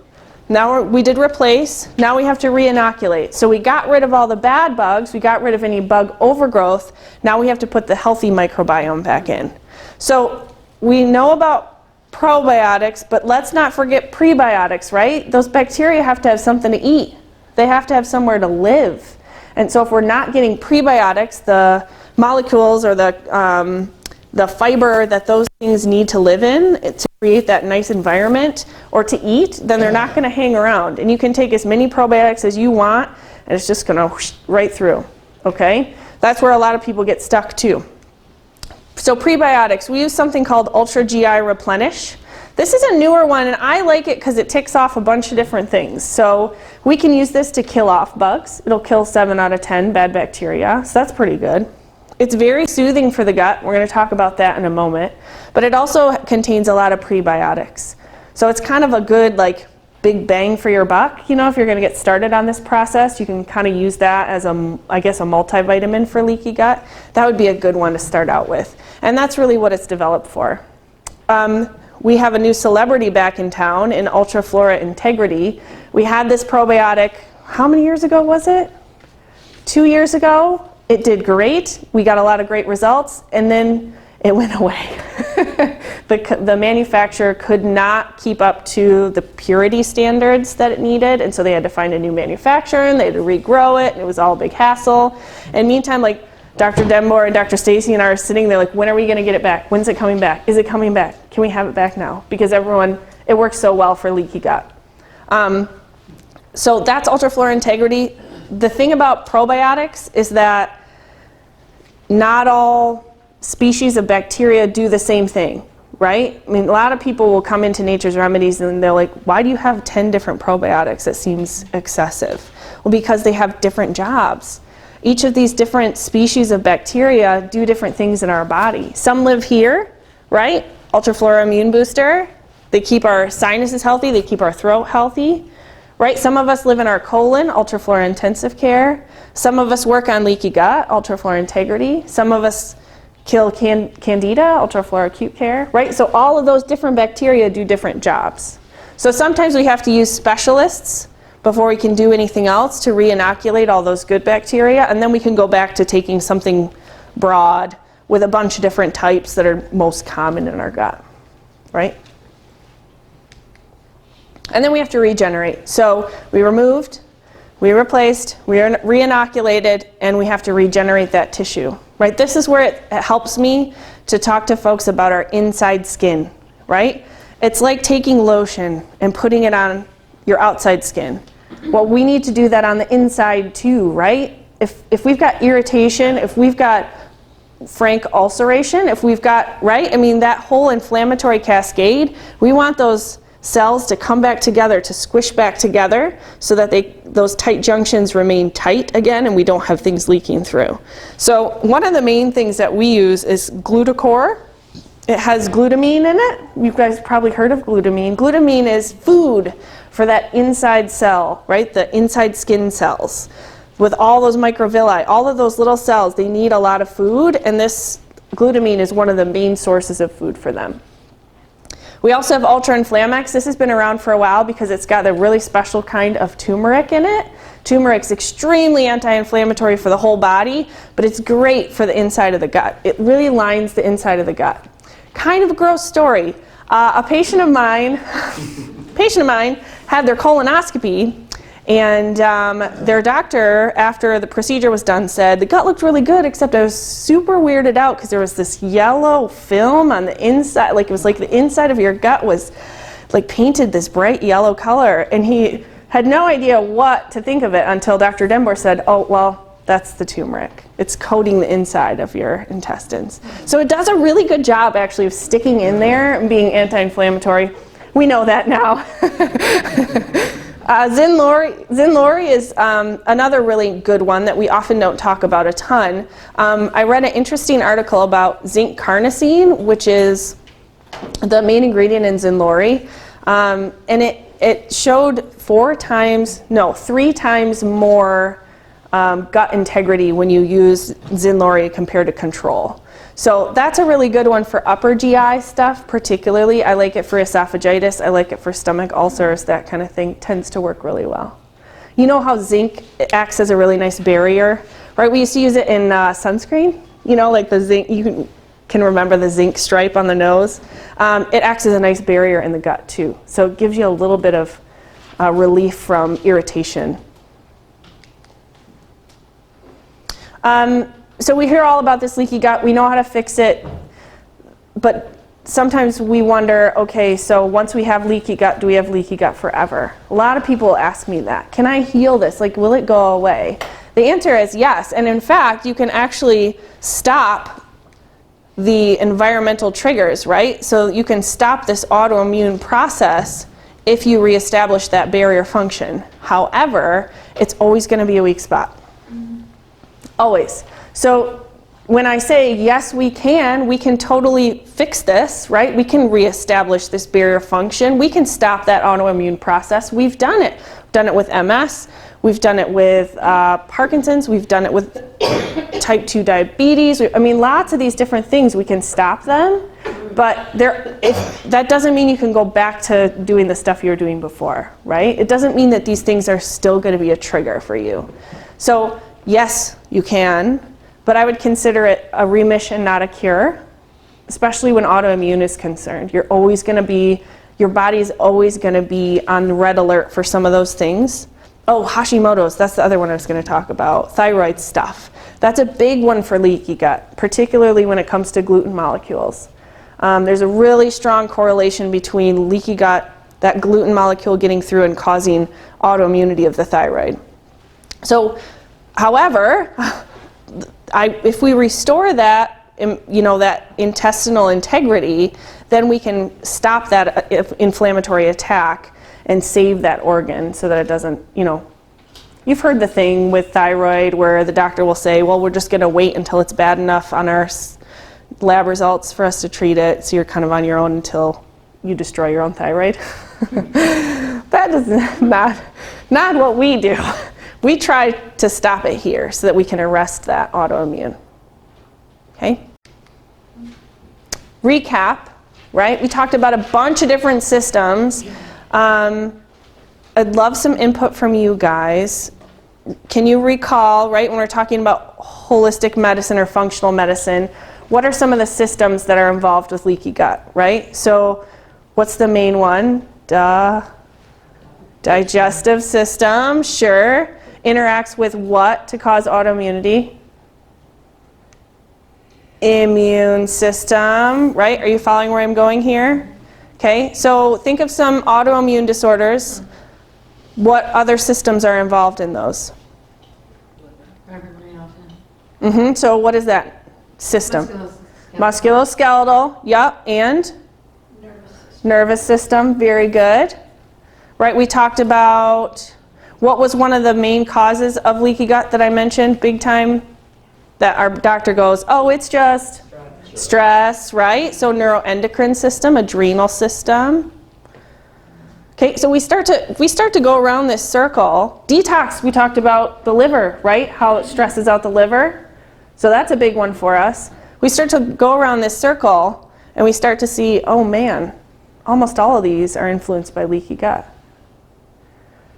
B: now we did replace, now we have to re-inoculate. So we got rid of all the bad bugs, we got rid of any bug overgrowth, now we have to put the healthy microbiome back in. So we know about probiotics, but let's not forget prebiotics, right? Those bacteria have to have something to eat. They have to have somewhere to live. And so if we're not getting prebiotics, the molecules or the fiber that those things need to live in to create that nice environment or to eat, then they're not going to hang around. And you can take as many probiotics as you want, and it's just going to whoosh right through, okay? That's where a lot of people get stuck too. So prebiotics, we use something called Ultra GI Replenish. This is a newer one, and I like it because it ticks off a bunch of different things. So we can use this to kill off bugs. It'll kill 7 out of 10 bad bacteria, so that's pretty good. It's very soothing for the gut. We're going to talk about that in a moment. But it also contains a lot of prebiotics. So it's kind of a good, like, big bang for your buck. You know, if you're going to get started on this process, you can kind of use that as I guess, a multivitamin for leaky gut. That would be a good one to start out with. And that's really what it's developed for. We have a new celebrity back in town in Ultraflora Integrity. We had this probiotic, how many years ago was it? 2 years ago. It did great. We got a lot of great results, and then it went away. The manufacturer could not keep up to the purity standards that it needed, and so they had to find a new manufacturer, and they had to regrow it, and it was all a big hassle. And meantime, like, Dr. Denbor and Dr. Stacy and I are sitting there like, when are we going to get it back? When's it coming back? Is it coming back? Can we have it back now? Because it works so well for leaky gut. So that's Ultraflora Integrity. The thing about probiotics is that not all species of bacteria do the same thing, right? I mean, a lot of people will come into Nature's Remedies and they're like, why do you have 10 different probiotics? That seems excessive. Well, because they have different jobs. Each of these different species of bacteria do different things in our body. Some live here, right? Ultraflora Immune Booster. They keep our sinuses healthy, they keep our throat healthy. Right? Some of us live in our colon, Ultraflora Intensive Care. Some of us work on leaky gut, Ultraflora Integrity. Some of us kill Candida, Ultraflora Acute Care. Right? So all of those different bacteria do different jobs. So sometimes we have to use specialists before we can do anything else to re-inoculate all those good bacteria, and then we can go back to taking something broad with a bunch of different types that are most common in our gut. Right? And then we have to regenerate. So we removed, we replaced, we re-inoculated, and we have to regenerate that tissue. Right? This is where it helps me to talk to folks about our inside skin. Right? It's like taking lotion and putting it on your outside skin. Well, we need to do that on the inside too, right? If we've got irritation, if we've got frank ulceration, if we've got, right? I mean, that whole inflammatory cascade, we want those cells to come back together, to squish back together so that those tight junctions remain tight again and we don't have things leaking through. So one of the main things that we use is Glutacor. It has glutamine in it. You guys probably heard of glutamine. Glutamine is food for that inside cell, right? The inside skin cells. With all those microvilli, all of those little cells, they need a lot of food, and this glutamine is one of the main sources of food for them. We also have Ultra Inflamex. This has been around for a while because it's got a really special kind of turmeric in it. Turmeric's extremely anti-inflammatory for the whole body, but it's great for the inside of the gut. It really lines the inside of the gut. Kind of a gross story. A patient of mine had their colonoscopy, and their doctor, after the procedure was done, said the gut looked really good, except I was super weirded out because there was this yellow film on the inside, like it was like the inside of your gut was like painted this bright yellow color, and he had no idea what to think of it until Dr. Denbor said, oh, well, that's the turmeric. It's coating the inside of your intestines. So it does a really good job actually of sticking in there and being anti-inflammatory. We know that now. Zinlori is another really good one that we often don't talk about a ton. I read an interesting article about zinc carnosine, which is the main ingredient in Zinlori, and it showed 3 times more gut integrity when you use Zinlori compared to control. So that's a really good one for upper GI stuff, particularly. I like it for esophagitis. I like it for stomach ulcers. That kind of thing tends to work really well. You know how zinc acts as a really nice barrier, right? We used to use it in sunscreen. You know, like the zinc, you can remember the zinc stripe on the nose. It acts as a nice barrier in the gut too. So it gives you a little bit of relief from irritation. So we hear all about this leaky gut. We know how to fix it, but sometimes we wonder, okay, so once we have leaky gut, do we have leaky gut forever? A lot of people ask me that. Can I heal this? Like, will it go away? The answer is yes. And in fact, you can actually stop the environmental triggers, right? So you can stop this autoimmune process if you reestablish that barrier function. However, it's always going to be a weak spot. Always. So when I say yes, we can totally fix this, right? We can reestablish this barrier function. We can stop that autoimmune process. We've done it. We've done it with MS. We've done it with Parkinson's. We've done it with type 2 diabetes. I mean, lots of these different things, we can stop them. But that doesn't mean you can go back to doing the stuff you were doing before, right? It doesn't mean that these things are still going to be a trigger for you. So yes, you can. But I would consider it a remission, not a cure, especially when autoimmune is concerned. Your body's always going to be on red alert for some of those things. Oh, Hashimoto's, that's the other one I was going to talk about. Thyroid stuff. That's a big one for leaky gut, particularly when it comes to gluten molecules. There's a really strong correlation between leaky gut, that gluten molecule getting through and causing autoimmunity of the thyroid. So, however, if we restore that, that intestinal integrity, then we can stop that inflammatory attack and save that organ so that it doesn't, you've heard the thing with thyroid where the doctor will say, well, we're just going to wait until it's bad enough on our lab results for us to treat it, so you're kind of on your own until you destroy your own thyroid. That is not what we do. We try to stop it here so that we can arrest that autoimmune. Okay? Recap, right? We talked about a bunch of different systems. I'd love some input from you guys. Can you recall, right, when we're talking about holistic medicine or functional medicine, what are some of the systems that are involved with leaky gut, right? So what's the main one? Digestive system, sure. Interacts with what to cause autoimmunity? Immune system, right? Are you following where I'm going here? Okay, so think of some autoimmune disorders. What other systems are involved in those? So what is that system? Musculoskeletal, yep, and? Nervous system, very good. Right, we talked about, what was one of the main causes of leaky gut that I mentioned big time? That our doctor goes, oh, it's just Stress, right? So neuroendocrine system, adrenal system. Okay, so we start to go around this circle. Detox, we talked about the liver, right? How it stresses out the liver. So that's a big one for us. We start to go around this circle and we start to see, oh man, almost all of these are influenced by leaky gut.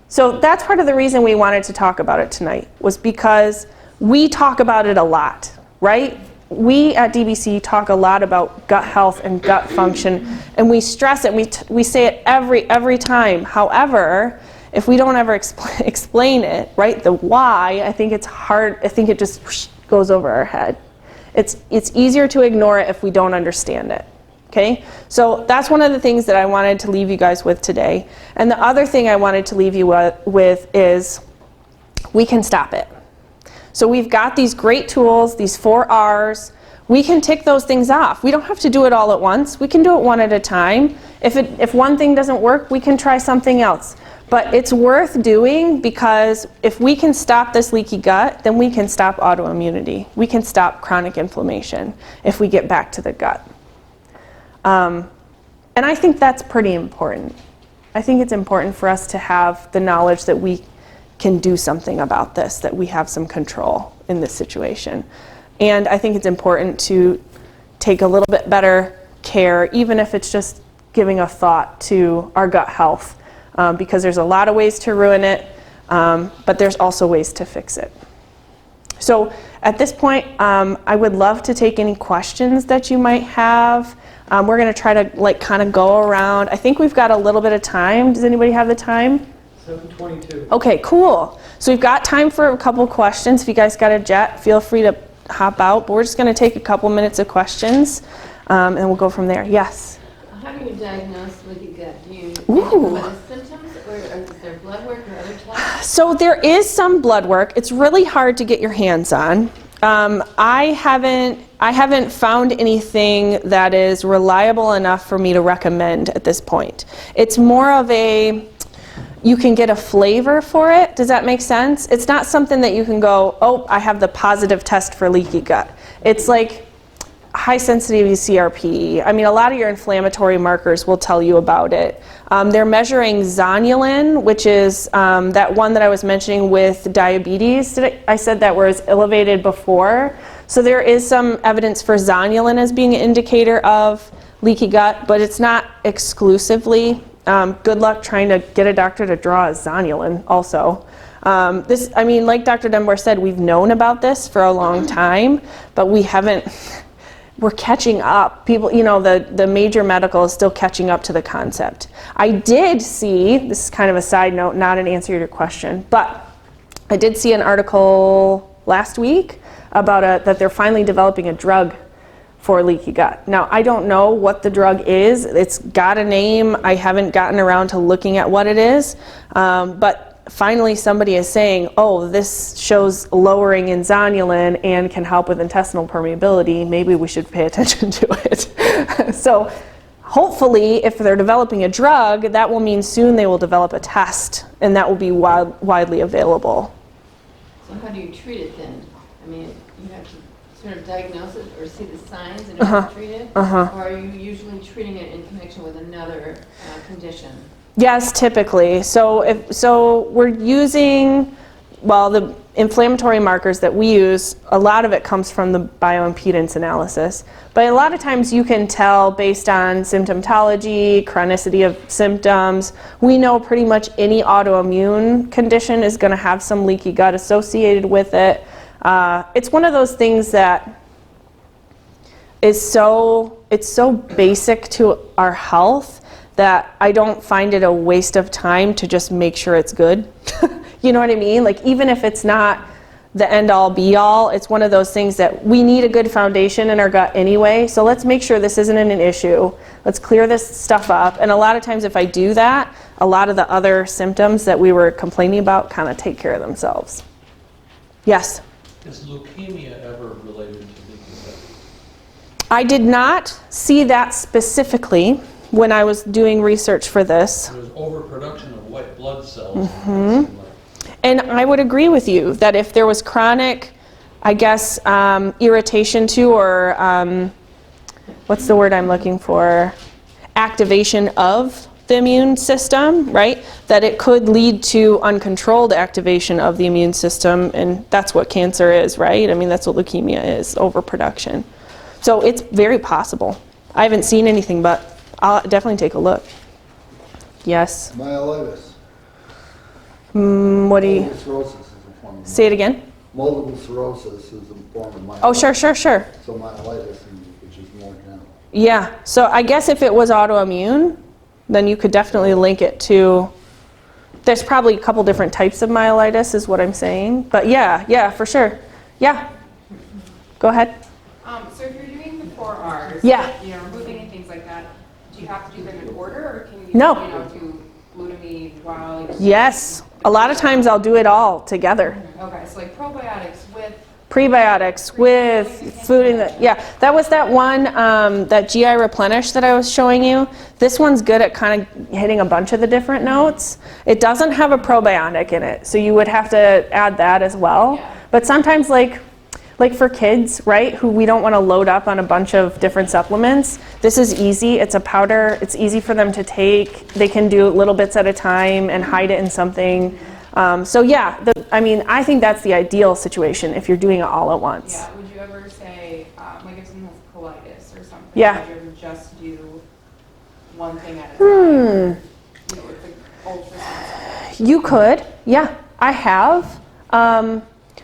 B: So that's part of the reason we wanted to talk about it tonight, was because we talk about it a lot, right? We at DBC talk a lot about gut health and gut function, and we stress it. We say it every time. However, if we don't ever explain it, right, the why, I think it's hard. I think it just goes over our head. It's easier to ignore it if we don't understand it. Okay, so that's one of the things that I wanted to leave you guys with today. And the other thing I wanted to leave you with is we can stop it. So we've got these great tools, these 4 R's. We can tick those things off. We don't have to do it all at once. We can do it one at a time. If one thing doesn't work, we can try something else. But it's worth doing, because if we can stop this leaky gut, then we can stop autoimmunity. We can stop chronic inflammation if we get back to the gut. And I think that's pretty important. I think it's important for us to have the knowledge that we can do something about this, that we have some control in this situation. And I think it's important to take a little bit better care, even if it's just giving a thought to our gut health, because there's a lot of ways to ruin it, but there's also ways to fix it. So at this point, I would love to take any questions that you might have. We're going to try to kind of go around. I think we've got a little bit of time. Does anybody have the time?
C: 7:22.
B: Okay, cool. So we've got time for a couple questions. If you guys got a jet, feel free to hop out. But we're just going to take a couple minutes of questions, and we'll go from there. Yes?
D: How do you diagnose leaky gut? Do you
B: Ooh.
D: by the symptoms, or is there blood work or other tests?
B: So there is some blood work. It's really hard to get your hands on. I haven't found anything that is reliable enough for me to recommend at this point. It's more of you can get a flavor for it. Does that make sense? It's not something that you can go, oh, I have the positive test for leaky gut. It's like high sensitivity CRP. I mean, a lot of your inflammatory markers will tell you about it. They're measuring zonulin, which is that one that I was mentioning with diabetes. I said that was elevated before. So there is some evidence for zonulin as being an indicator of leaky gut, but it's not exclusively. Good luck trying to get a doctor to draw a zonulin also. Like Dr. Dunbar said, we've known about this for a long time, but we're catching up. People, the major medical is still catching up to the concept. I did see, this is kind of a side note, not an answer to your question, but I did see an article last week about that they're finally developing a drug for leaky gut. Now, I don't know what the drug is. It's got a name. I haven't gotten around to looking at what it is, but finally somebody is saying, oh, this shows lowering in zonulin and can help with intestinal permeability. Maybe we should pay attention to it. So hopefully, if they're developing a drug, that will mean soon they will develop a test, and that will be widely available.
D: So how do you treat it then? I mean, you have to sort of diagnose it or see the signs in order to treat it? Or are you usually treating it in connection with another condition?
B: Yes, typically. So we're using, the inflammatory markers that we use, a lot of it comes from the bioimpedance analysis. But a lot of times you can tell based on symptomatology, chronicity of symptoms. We know pretty much any autoimmune condition is going to have some leaky gut associated with it. It's one of those things that is it's so basic to our health that I don't find it a waste of time to just make sure it's good. You know what I mean? Like, even if it's not the end-all be-all, it's one of those things that we need a good foundation in our gut anyway, so let's make sure this isn't an issue. Let's clear this stuff up. And a lot of times if I do that, a lot of the other symptoms that we were complaining about kind of take care of themselves. Yes?
C: Is leukemia ever related to leaky gut?
B: I did not see that specifically when I was doing research for this.
C: There's overproduction of white blood cells.
B: And I would agree with you that if there was chronic, irritation to or what's the word I'm looking for? Activation of the immune system, right? That it could lead to uncontrolled activation of the immune system, and that's what cancer is, right? I mean, that's what leukemia is, overproduction. So it's very possible. I haven't seen anything, but I'll definitely take a look. Yes.
E: Myelitis.
B: What do you...
E: Multiple sclerosis is a form of
B: Say it again?
E: Multiple sclerosis is a form of myelitis.
B: Oh, sure.
E: So myelitis, which is more general.
B: Yeah, so I guess if it was autoimmune, then you could definitely link it to, there's probably a couple different types of myelitis is what I'm saying. But yeah, for sure. Yeah. Go ahead.
F: So if you're doing the 4 Rs,
B: Yeah.
F: you know, removing and things like that, do you have to do them in order, or can you,
B: No.
F: you know, do glutamine while you're...
B: Yes. A lot of times I'll do it all together.
F: Okay, so like probiotics with...
B: Prebiotics with food in the, yeah, that was that one, that GI Replenish that I was showing you. This one's good at kind of hitting a bunch of the different notes. It doesn't have a probiotic in it, so you would have to add that as well.
F: Yeah.
B: But sometimes like for kids, right, who we don't want to load up on a bunch of different supplements, this is easy. It's a powder. It's easy for them to take. They can do little bits at a time and hide it in something. So yeah, I mean, I think that's the ideal situation if you're doing it all at once.
F: Yeah, would you ever say, like if someone has colitis or something,
B: Yeah.
F: would you ever just do one thing at a time? You know, with the ultrasound.
B: You could, yeah, I have.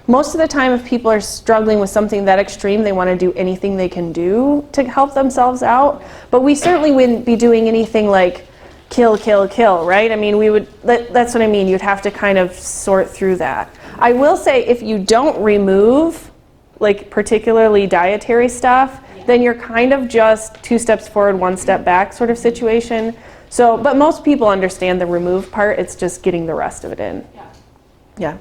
B: Most of the time, if people are struggling with something that extreme, they want to do anything they can do to help themselves out. But we certainly wouldn't be doing anything like kill, right? I mean, we would, that's what I mean. You'd have to kind of sort through that. I will say if you don't remove, like particularly dietary stuff, then you're kind of just 2 steps forward, 1 step back sort of situation. So, but most people understand the remove part. It's just getting the rest of it in.
F: Yeah.
B: Yeah.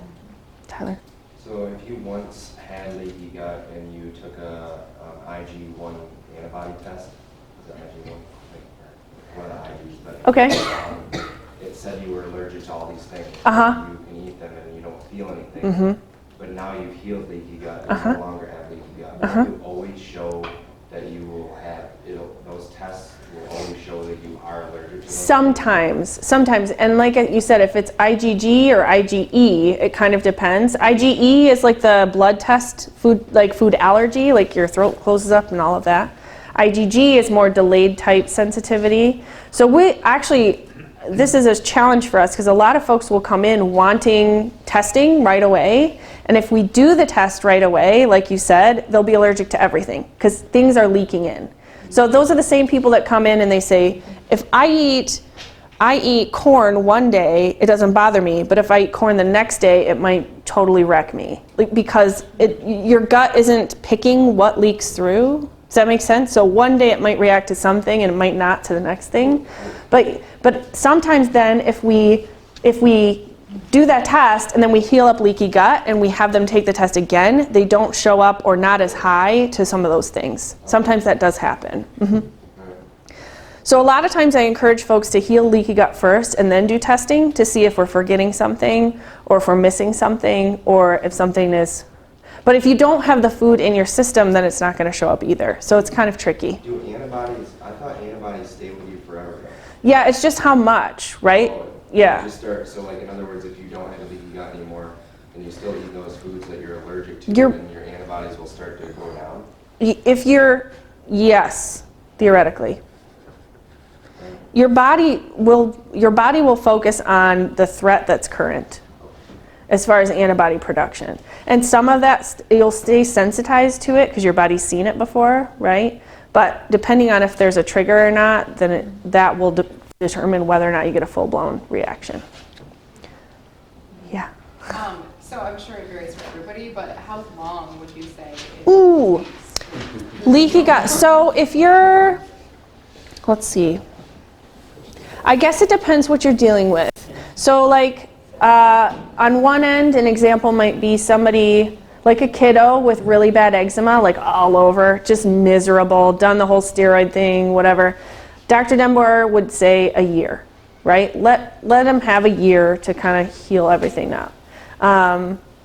B: Tyler?
G: So if you once had leaky gut and you took a IG1 antibody test, is it IG1? One of the IGs, but
B: Okay.
G: it said you were allergic to all these things.
B: Uh-huh.
G: You can eat them and you don't feel anything.
B: Mm-hmm.
G: But now you've healed leaky gut and
B: Uh-huh.
G: you no longer have leaky gut.
B: Uh-huh.
G: Will you always show that you will have, those tests will always show that you are allergic to those?
B: Sometimes, and like you said, if it's IgG or IgE, it kind of depends. IgE is like the blood test, food allergy, like your throat closes up and all of that. IgG is more delayed type sensitivity. So this is a challenge for us because a lot of folks will come in wanting testing right away. And if we do the test right away, like you said, they'll be allergic to everything because things are leaking in. So those are the same people that come in and they say, if I eat corn one day, it doesn't bother me, but if I eat corn the next day, it might totally wreck me. Because your gut isn't picking what leaks through. Does that make sense? So one day it might react to something and it might not to the next thing. But sometimes then if we do that test and then we heal up leaky gut and we have them take the test again, they don't show up or not as high to some of those things. Sometimes that does happen. Mm-hmm. So a lot of times I encourage folks to heal leaky gut first and then do testing to see if we're forgetting something or if we're missing something or if something is... But if you don't have the food in your system, then it's not going to show up either. So it's kind of tricky.
G: Do antibodies, I thought antibodies stay with you forever.
B: Yeah, it's just how much, right?
G: Oh,
B: Yeah.
G: Just start, so like in other words, if you don't have a leaky gut anymore and you still eat those foods that you're allergic to, then your antibodies will start to go down?
B: Yes, theoretically. Your body will focus on the threat that's current as far as antibody production. And some of that, you'll stay sensitized to it because your body's seen it before, right? But depending on if there's a trigger or not, then that will determine whether or not you get a full-blown reaction. Yeah.
F: So I'm sure it varies for everybody, but how long would you say?
B: Ooh, leaky gut. So if you're, let's see. I guess it depends what you're dealing with. So like on one end, an example might be somebody like a kiddo with really bad eczema, like all over, just miserable, done the whole steroid thing, whatever. Dr. Denboer would say a year, right? Let them have a year to kind of heal everything up.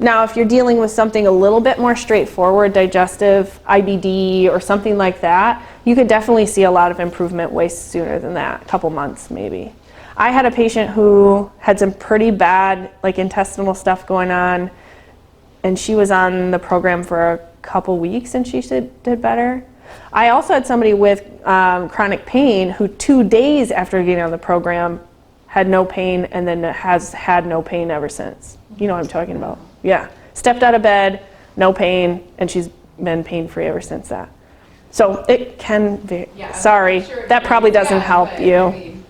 B: Now, if you're dealing with something a little bit more straightforward, digestive, IBD, or something like that, you could definitely see a lot of improvement way sooner than that, a couple months maybe. I had a patient who had some pretty bad intestinal stuff going on, and she was on the program for a couple weeks and she did better. I also had somebody with chronic pain who 2 days after getting on the program had no pain and then has had no pain ever since. You know what I'm talking about? Yeah. Stepped out of bed, no pain, and she's been pain-free ever since that. So it can be,
F: Yeah, I'm
B: sorry,
F: sure
B: that probably doesn't
F: yeah,
B: help
F: but,
B: you.
F: I mean,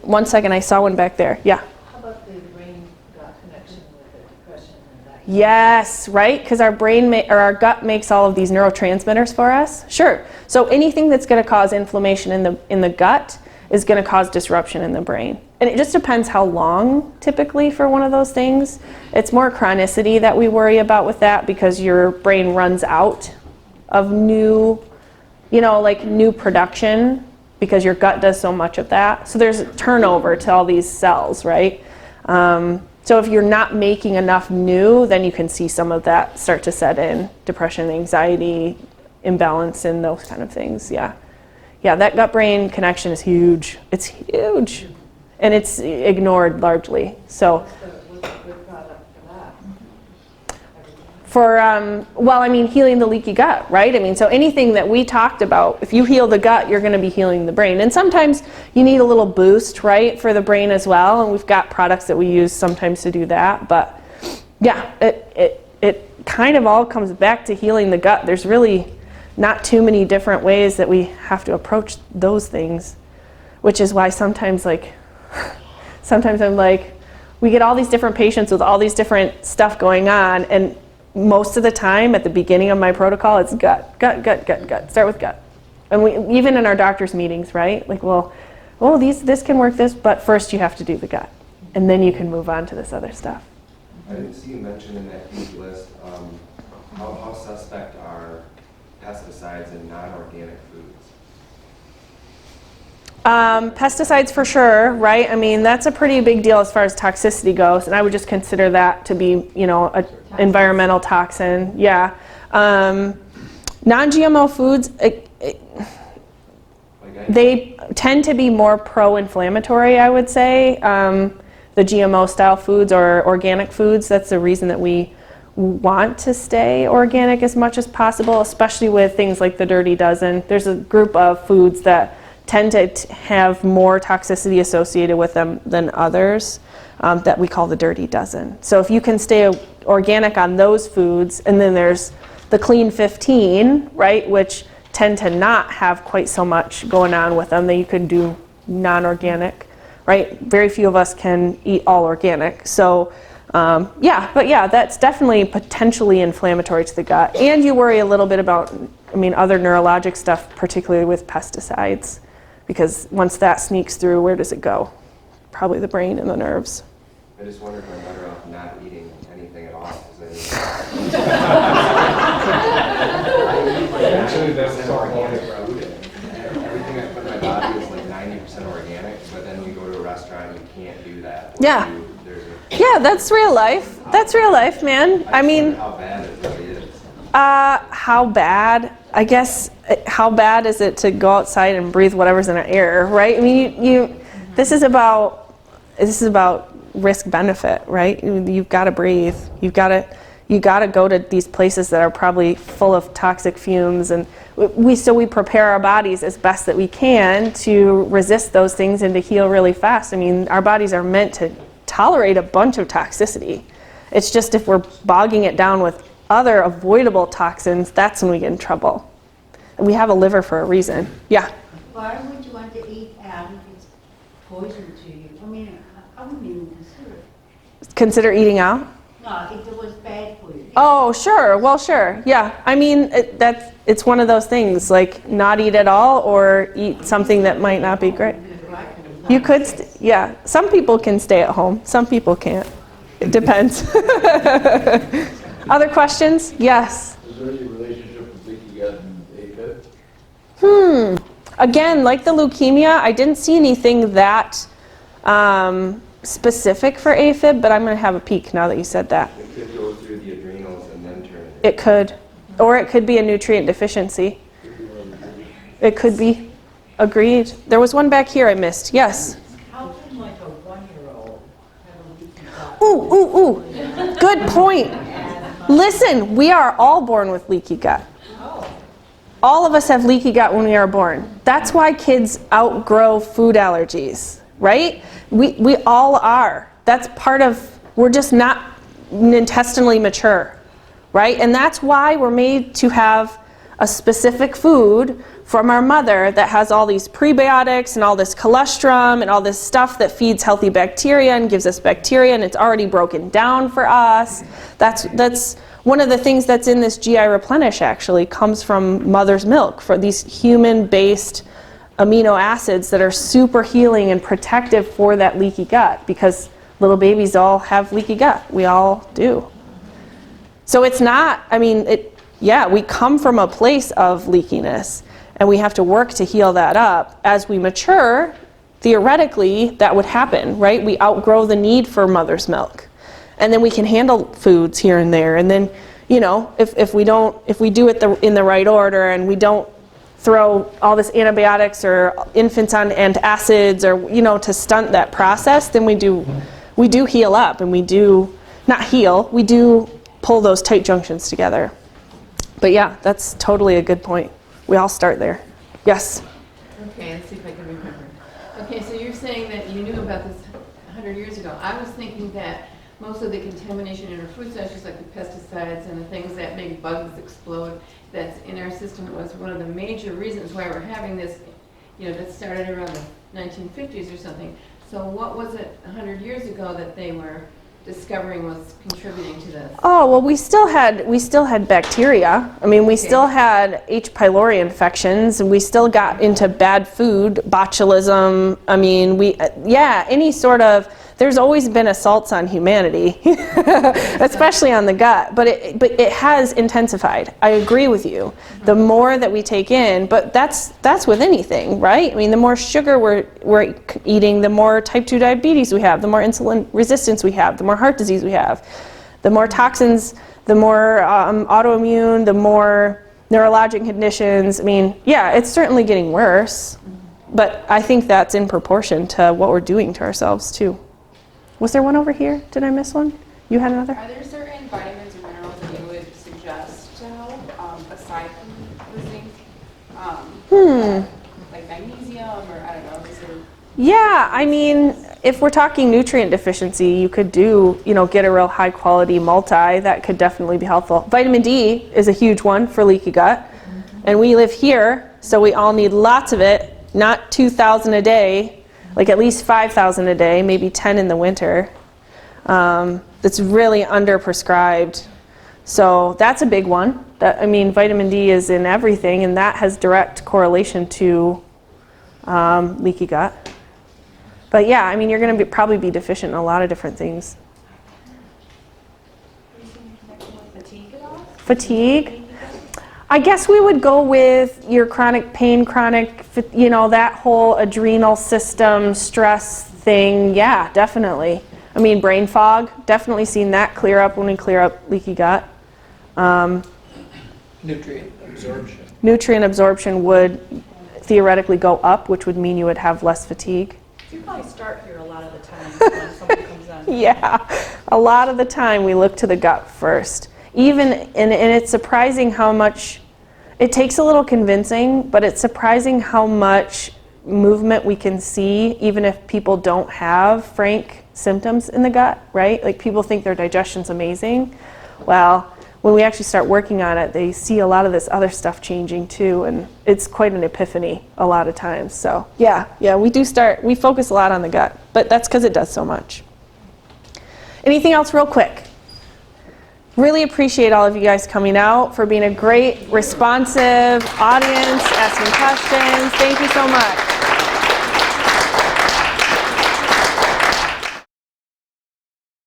B: 1 second, I saw one back there. Yeah.
H: How about the brain-gut connection with the depression and that?
B: Yes, right? Because our brain or our gut makes all of these neurotransmitters for us. Sure. So anything that's going to cause inflammation in the gut is going to cause disruption in the brain. And it just depends how long, typically, for one of those things. It's more chronicity that we worry about with that, because your brain runs out of new, new production, because your gut does so much of that. So there's turnover to all these cells, right? So if you're not making enough new, then you can see some of that start to set in. Depression, anxiety, imbalance, and those kind of things, yeah. Yeah, that gut-brain connection is huge. It's huge. And it's ignored largely, so.
H: What's a good product
B: For,
H: for that?
B: healing the leaky gut, right? So anything that we talked about, if you heal the gut, you're gonna be healing the brain. And sometimes you need a little boost, right, for the brain as well. And we've got products that we use sometimes to do that. But yeah, it kind of all comes back to healing the gut. There's really not too many different ways that we have to approach those things, which is why sometimes I'm like, we get all these different patients with all these different stuff going on, and most of the time at the beginning of my protocol, it's gut. Start with gut. And we, even in our doctor's meetings, right? This can work but first you have to do the gut. And then you can move on to this other stuff.
G: I didn't see you mention in that huge list, how suspect are pesticides in non-organic foods?
B: Pesticides for sure, right? That's a pretty big deal as far as toxicity goes, and I would just consider that to be, an environmental toxin. Yeah. Non-GMO foods, they tend to be more pro-inflammatory, I would say. The GMO style foods or organic foods, that's the reason that we want to stay organic as much as possible, especially with things like the Dirty Dozen. There's a group of foods that tend to have more toxicity associated with them than others that we call the Dirty Dozen. So if you can stay organic on those foods, and then there's the Clean 15, right, which tend to not have quite so much going on with them, that you could do non-organic, right? Very few of us can eat all organic. So that's definitely potentially inflammatory to the gut. And you worry a little bit about, other neurologic stuff, particularly with pesticides, because once that sneaks through, where does it go? Probably the brain and the nerves.
G: I just wonder if I'm better off not eating anything at all. Actually, that's organic food. Everything I put in my body is 90% organic, but then you go to a restaurant, you can't do that.
B: Yeah. Yeah, that's real life. That's real life, man.
G: How bad it really is.
B: How bad? I guess, how bad is it to go outside and breathe whatever's in our air, right? This is about risk benefit, right? You've got to breathe. You got to go to these places that are probably full of toxic fumes, and we prepare our bodies as best that we can to resist those things and to heal really fast. Our bodies are meant to tolerate a bunch of toxicity. It's just if we're bogging it down with other avoidable toxins, that's when we get in trouble. And we have a liver for a reason. Yeah?
I: Why would you want to eat out if it's poison to you? I wouldn't even consider it.
B: Consider eating out?
I: No, if it was bad for you.
B: Oh, sure. Well, sure. Yeah. It's one of those things, like not eat at all or eat something that might not be great. You could, some people can stay at home. Some people can't. It depends. Other questions? Yes.
E: Is there any relationship with leaky gut and AFib?
B: Again, like the leukemia, I didn't see anything that specific for AFib, but I'm going to have a peek now that you said that.
G: It could go through the adrenals and then turn it.
B: It could. Or it could be a nutrient deficiency. It could be. Agreed. There was one back here I missed. Yes?
I: How can like a 1-year-old have a leaky gut?
B: Ooh, ooh, ooh. Good point. Listen, we are all born with leaky gut. All of us have leaky gut when we are born. That's why kids outgrow food allergies, right? We all are. That's part of, we're just not intestinally mature, right? And that's why we're made to have a specific food from our mother that has all these prebiotics and all this cholesterol and all this stuff that feeds healthy bacteria and gives us bacteria, and it's already broken down for us. That's one of the things that's in this GI Replenish actually comes from mother's milk, for these human-based amino acids that are super healing and protective for that leaky gut, because little babies all have leaky gut. We all do. So it's not, I mean, yeah, we come from a place of leakiness, and we have to work to heal that up. As we mature, theoretically, that would happen, right? We outgrow the need for mother's milk. And then we can handle foods here and there. And then, you know, if we do it in the right order, and we don't throw all this antibiotics or infants on antacids, or, you know, to stunt that process, then we do heal up, and we do, not heal, we do pull those tight junctions together. But yeah, that's totally a good point. We all start there. Yes?
D: Okay, let's see if I can remember. Okay, so you're saying that you knew about this 100 years ago. I was thinking that most of the contamination in our food sources, like the pesticides and the things that make bugs explode, that's in our system, was one of the major reasons why we're having this, you know, that started around the 1950s or something. So what was it 100 years ago that they were discovering was contributing to this?
B: Oh, well, we still had bacteria. I mean, we still had H. pylori infections, and we still got into bad food, botulism. I mean, yeah, any sort of, there's always been assaults on humanity, especially on the gut, but it has intensified. I agree with you. The more that we take in, but that's with anything, right? I mean, the more sugar we're eating, the more type 2 diabetes we have, the more insulin resistance we have, the more heart disease we have, the more toxins, the more autoimmune, the more neurologic conditions. I mean, yeah, it's certainly getting worse, but I think that's in proportion to what we're doing to ourselves too. Was there one over here? Did I miss one? You had another?
F: Are there certain vitamins or minerals that you would suggest to help, aside from the zinc? Like magnesium, or I don't know, is there...
B: Yeah, I mean, if we're talking nutrient deficiency, you could do, you know, get a real high quality multi. That could definitely be helpful. Vitamin D is a huge one for leaky gut. And we live here, so we all need lots of it, not 2,000 a day. Like at least 5,000 a day, maybe 10 in the winter. That's really underprescribed. So that's a big one. I mean, vitamin D is in everything, and that has direct correlation to leaky gut. But yeah, I mean, you're going to probably be deficient in a lot of different things.
F: Fatigue at all?
B: Fatigue. I guess we would go with your chronic pain, you know, that whole adrenal system stress thing. Yeah, definitely. I mean, brain fog, definitely seen that clear up when we clear up leaky gut.
C: Nutrient absorption.
B: Nutrient absorption would theoretically go up, which would mean you would have less fatigue.
H: You probably start here a lot of the time when someone comes on.
B: Yeah, a lot of the time we look to the gut first. Even, and it's surprising how much, it takes a little convincing, but it's surprising how much movement we can see even if people don't have frank symptoms in the gut, right? Like people think their digestion's amazing. Well, when we actually start working on it, they see a lot of this other stuff changing too, and it's quite an epiphany a lot of times. So yeah, we focus a lot on the gut, but that's because it does so much. Anything else real quick? Really appreciate all of you guys coming out, for being a great, responsive audience, asking questions. Thank you so much.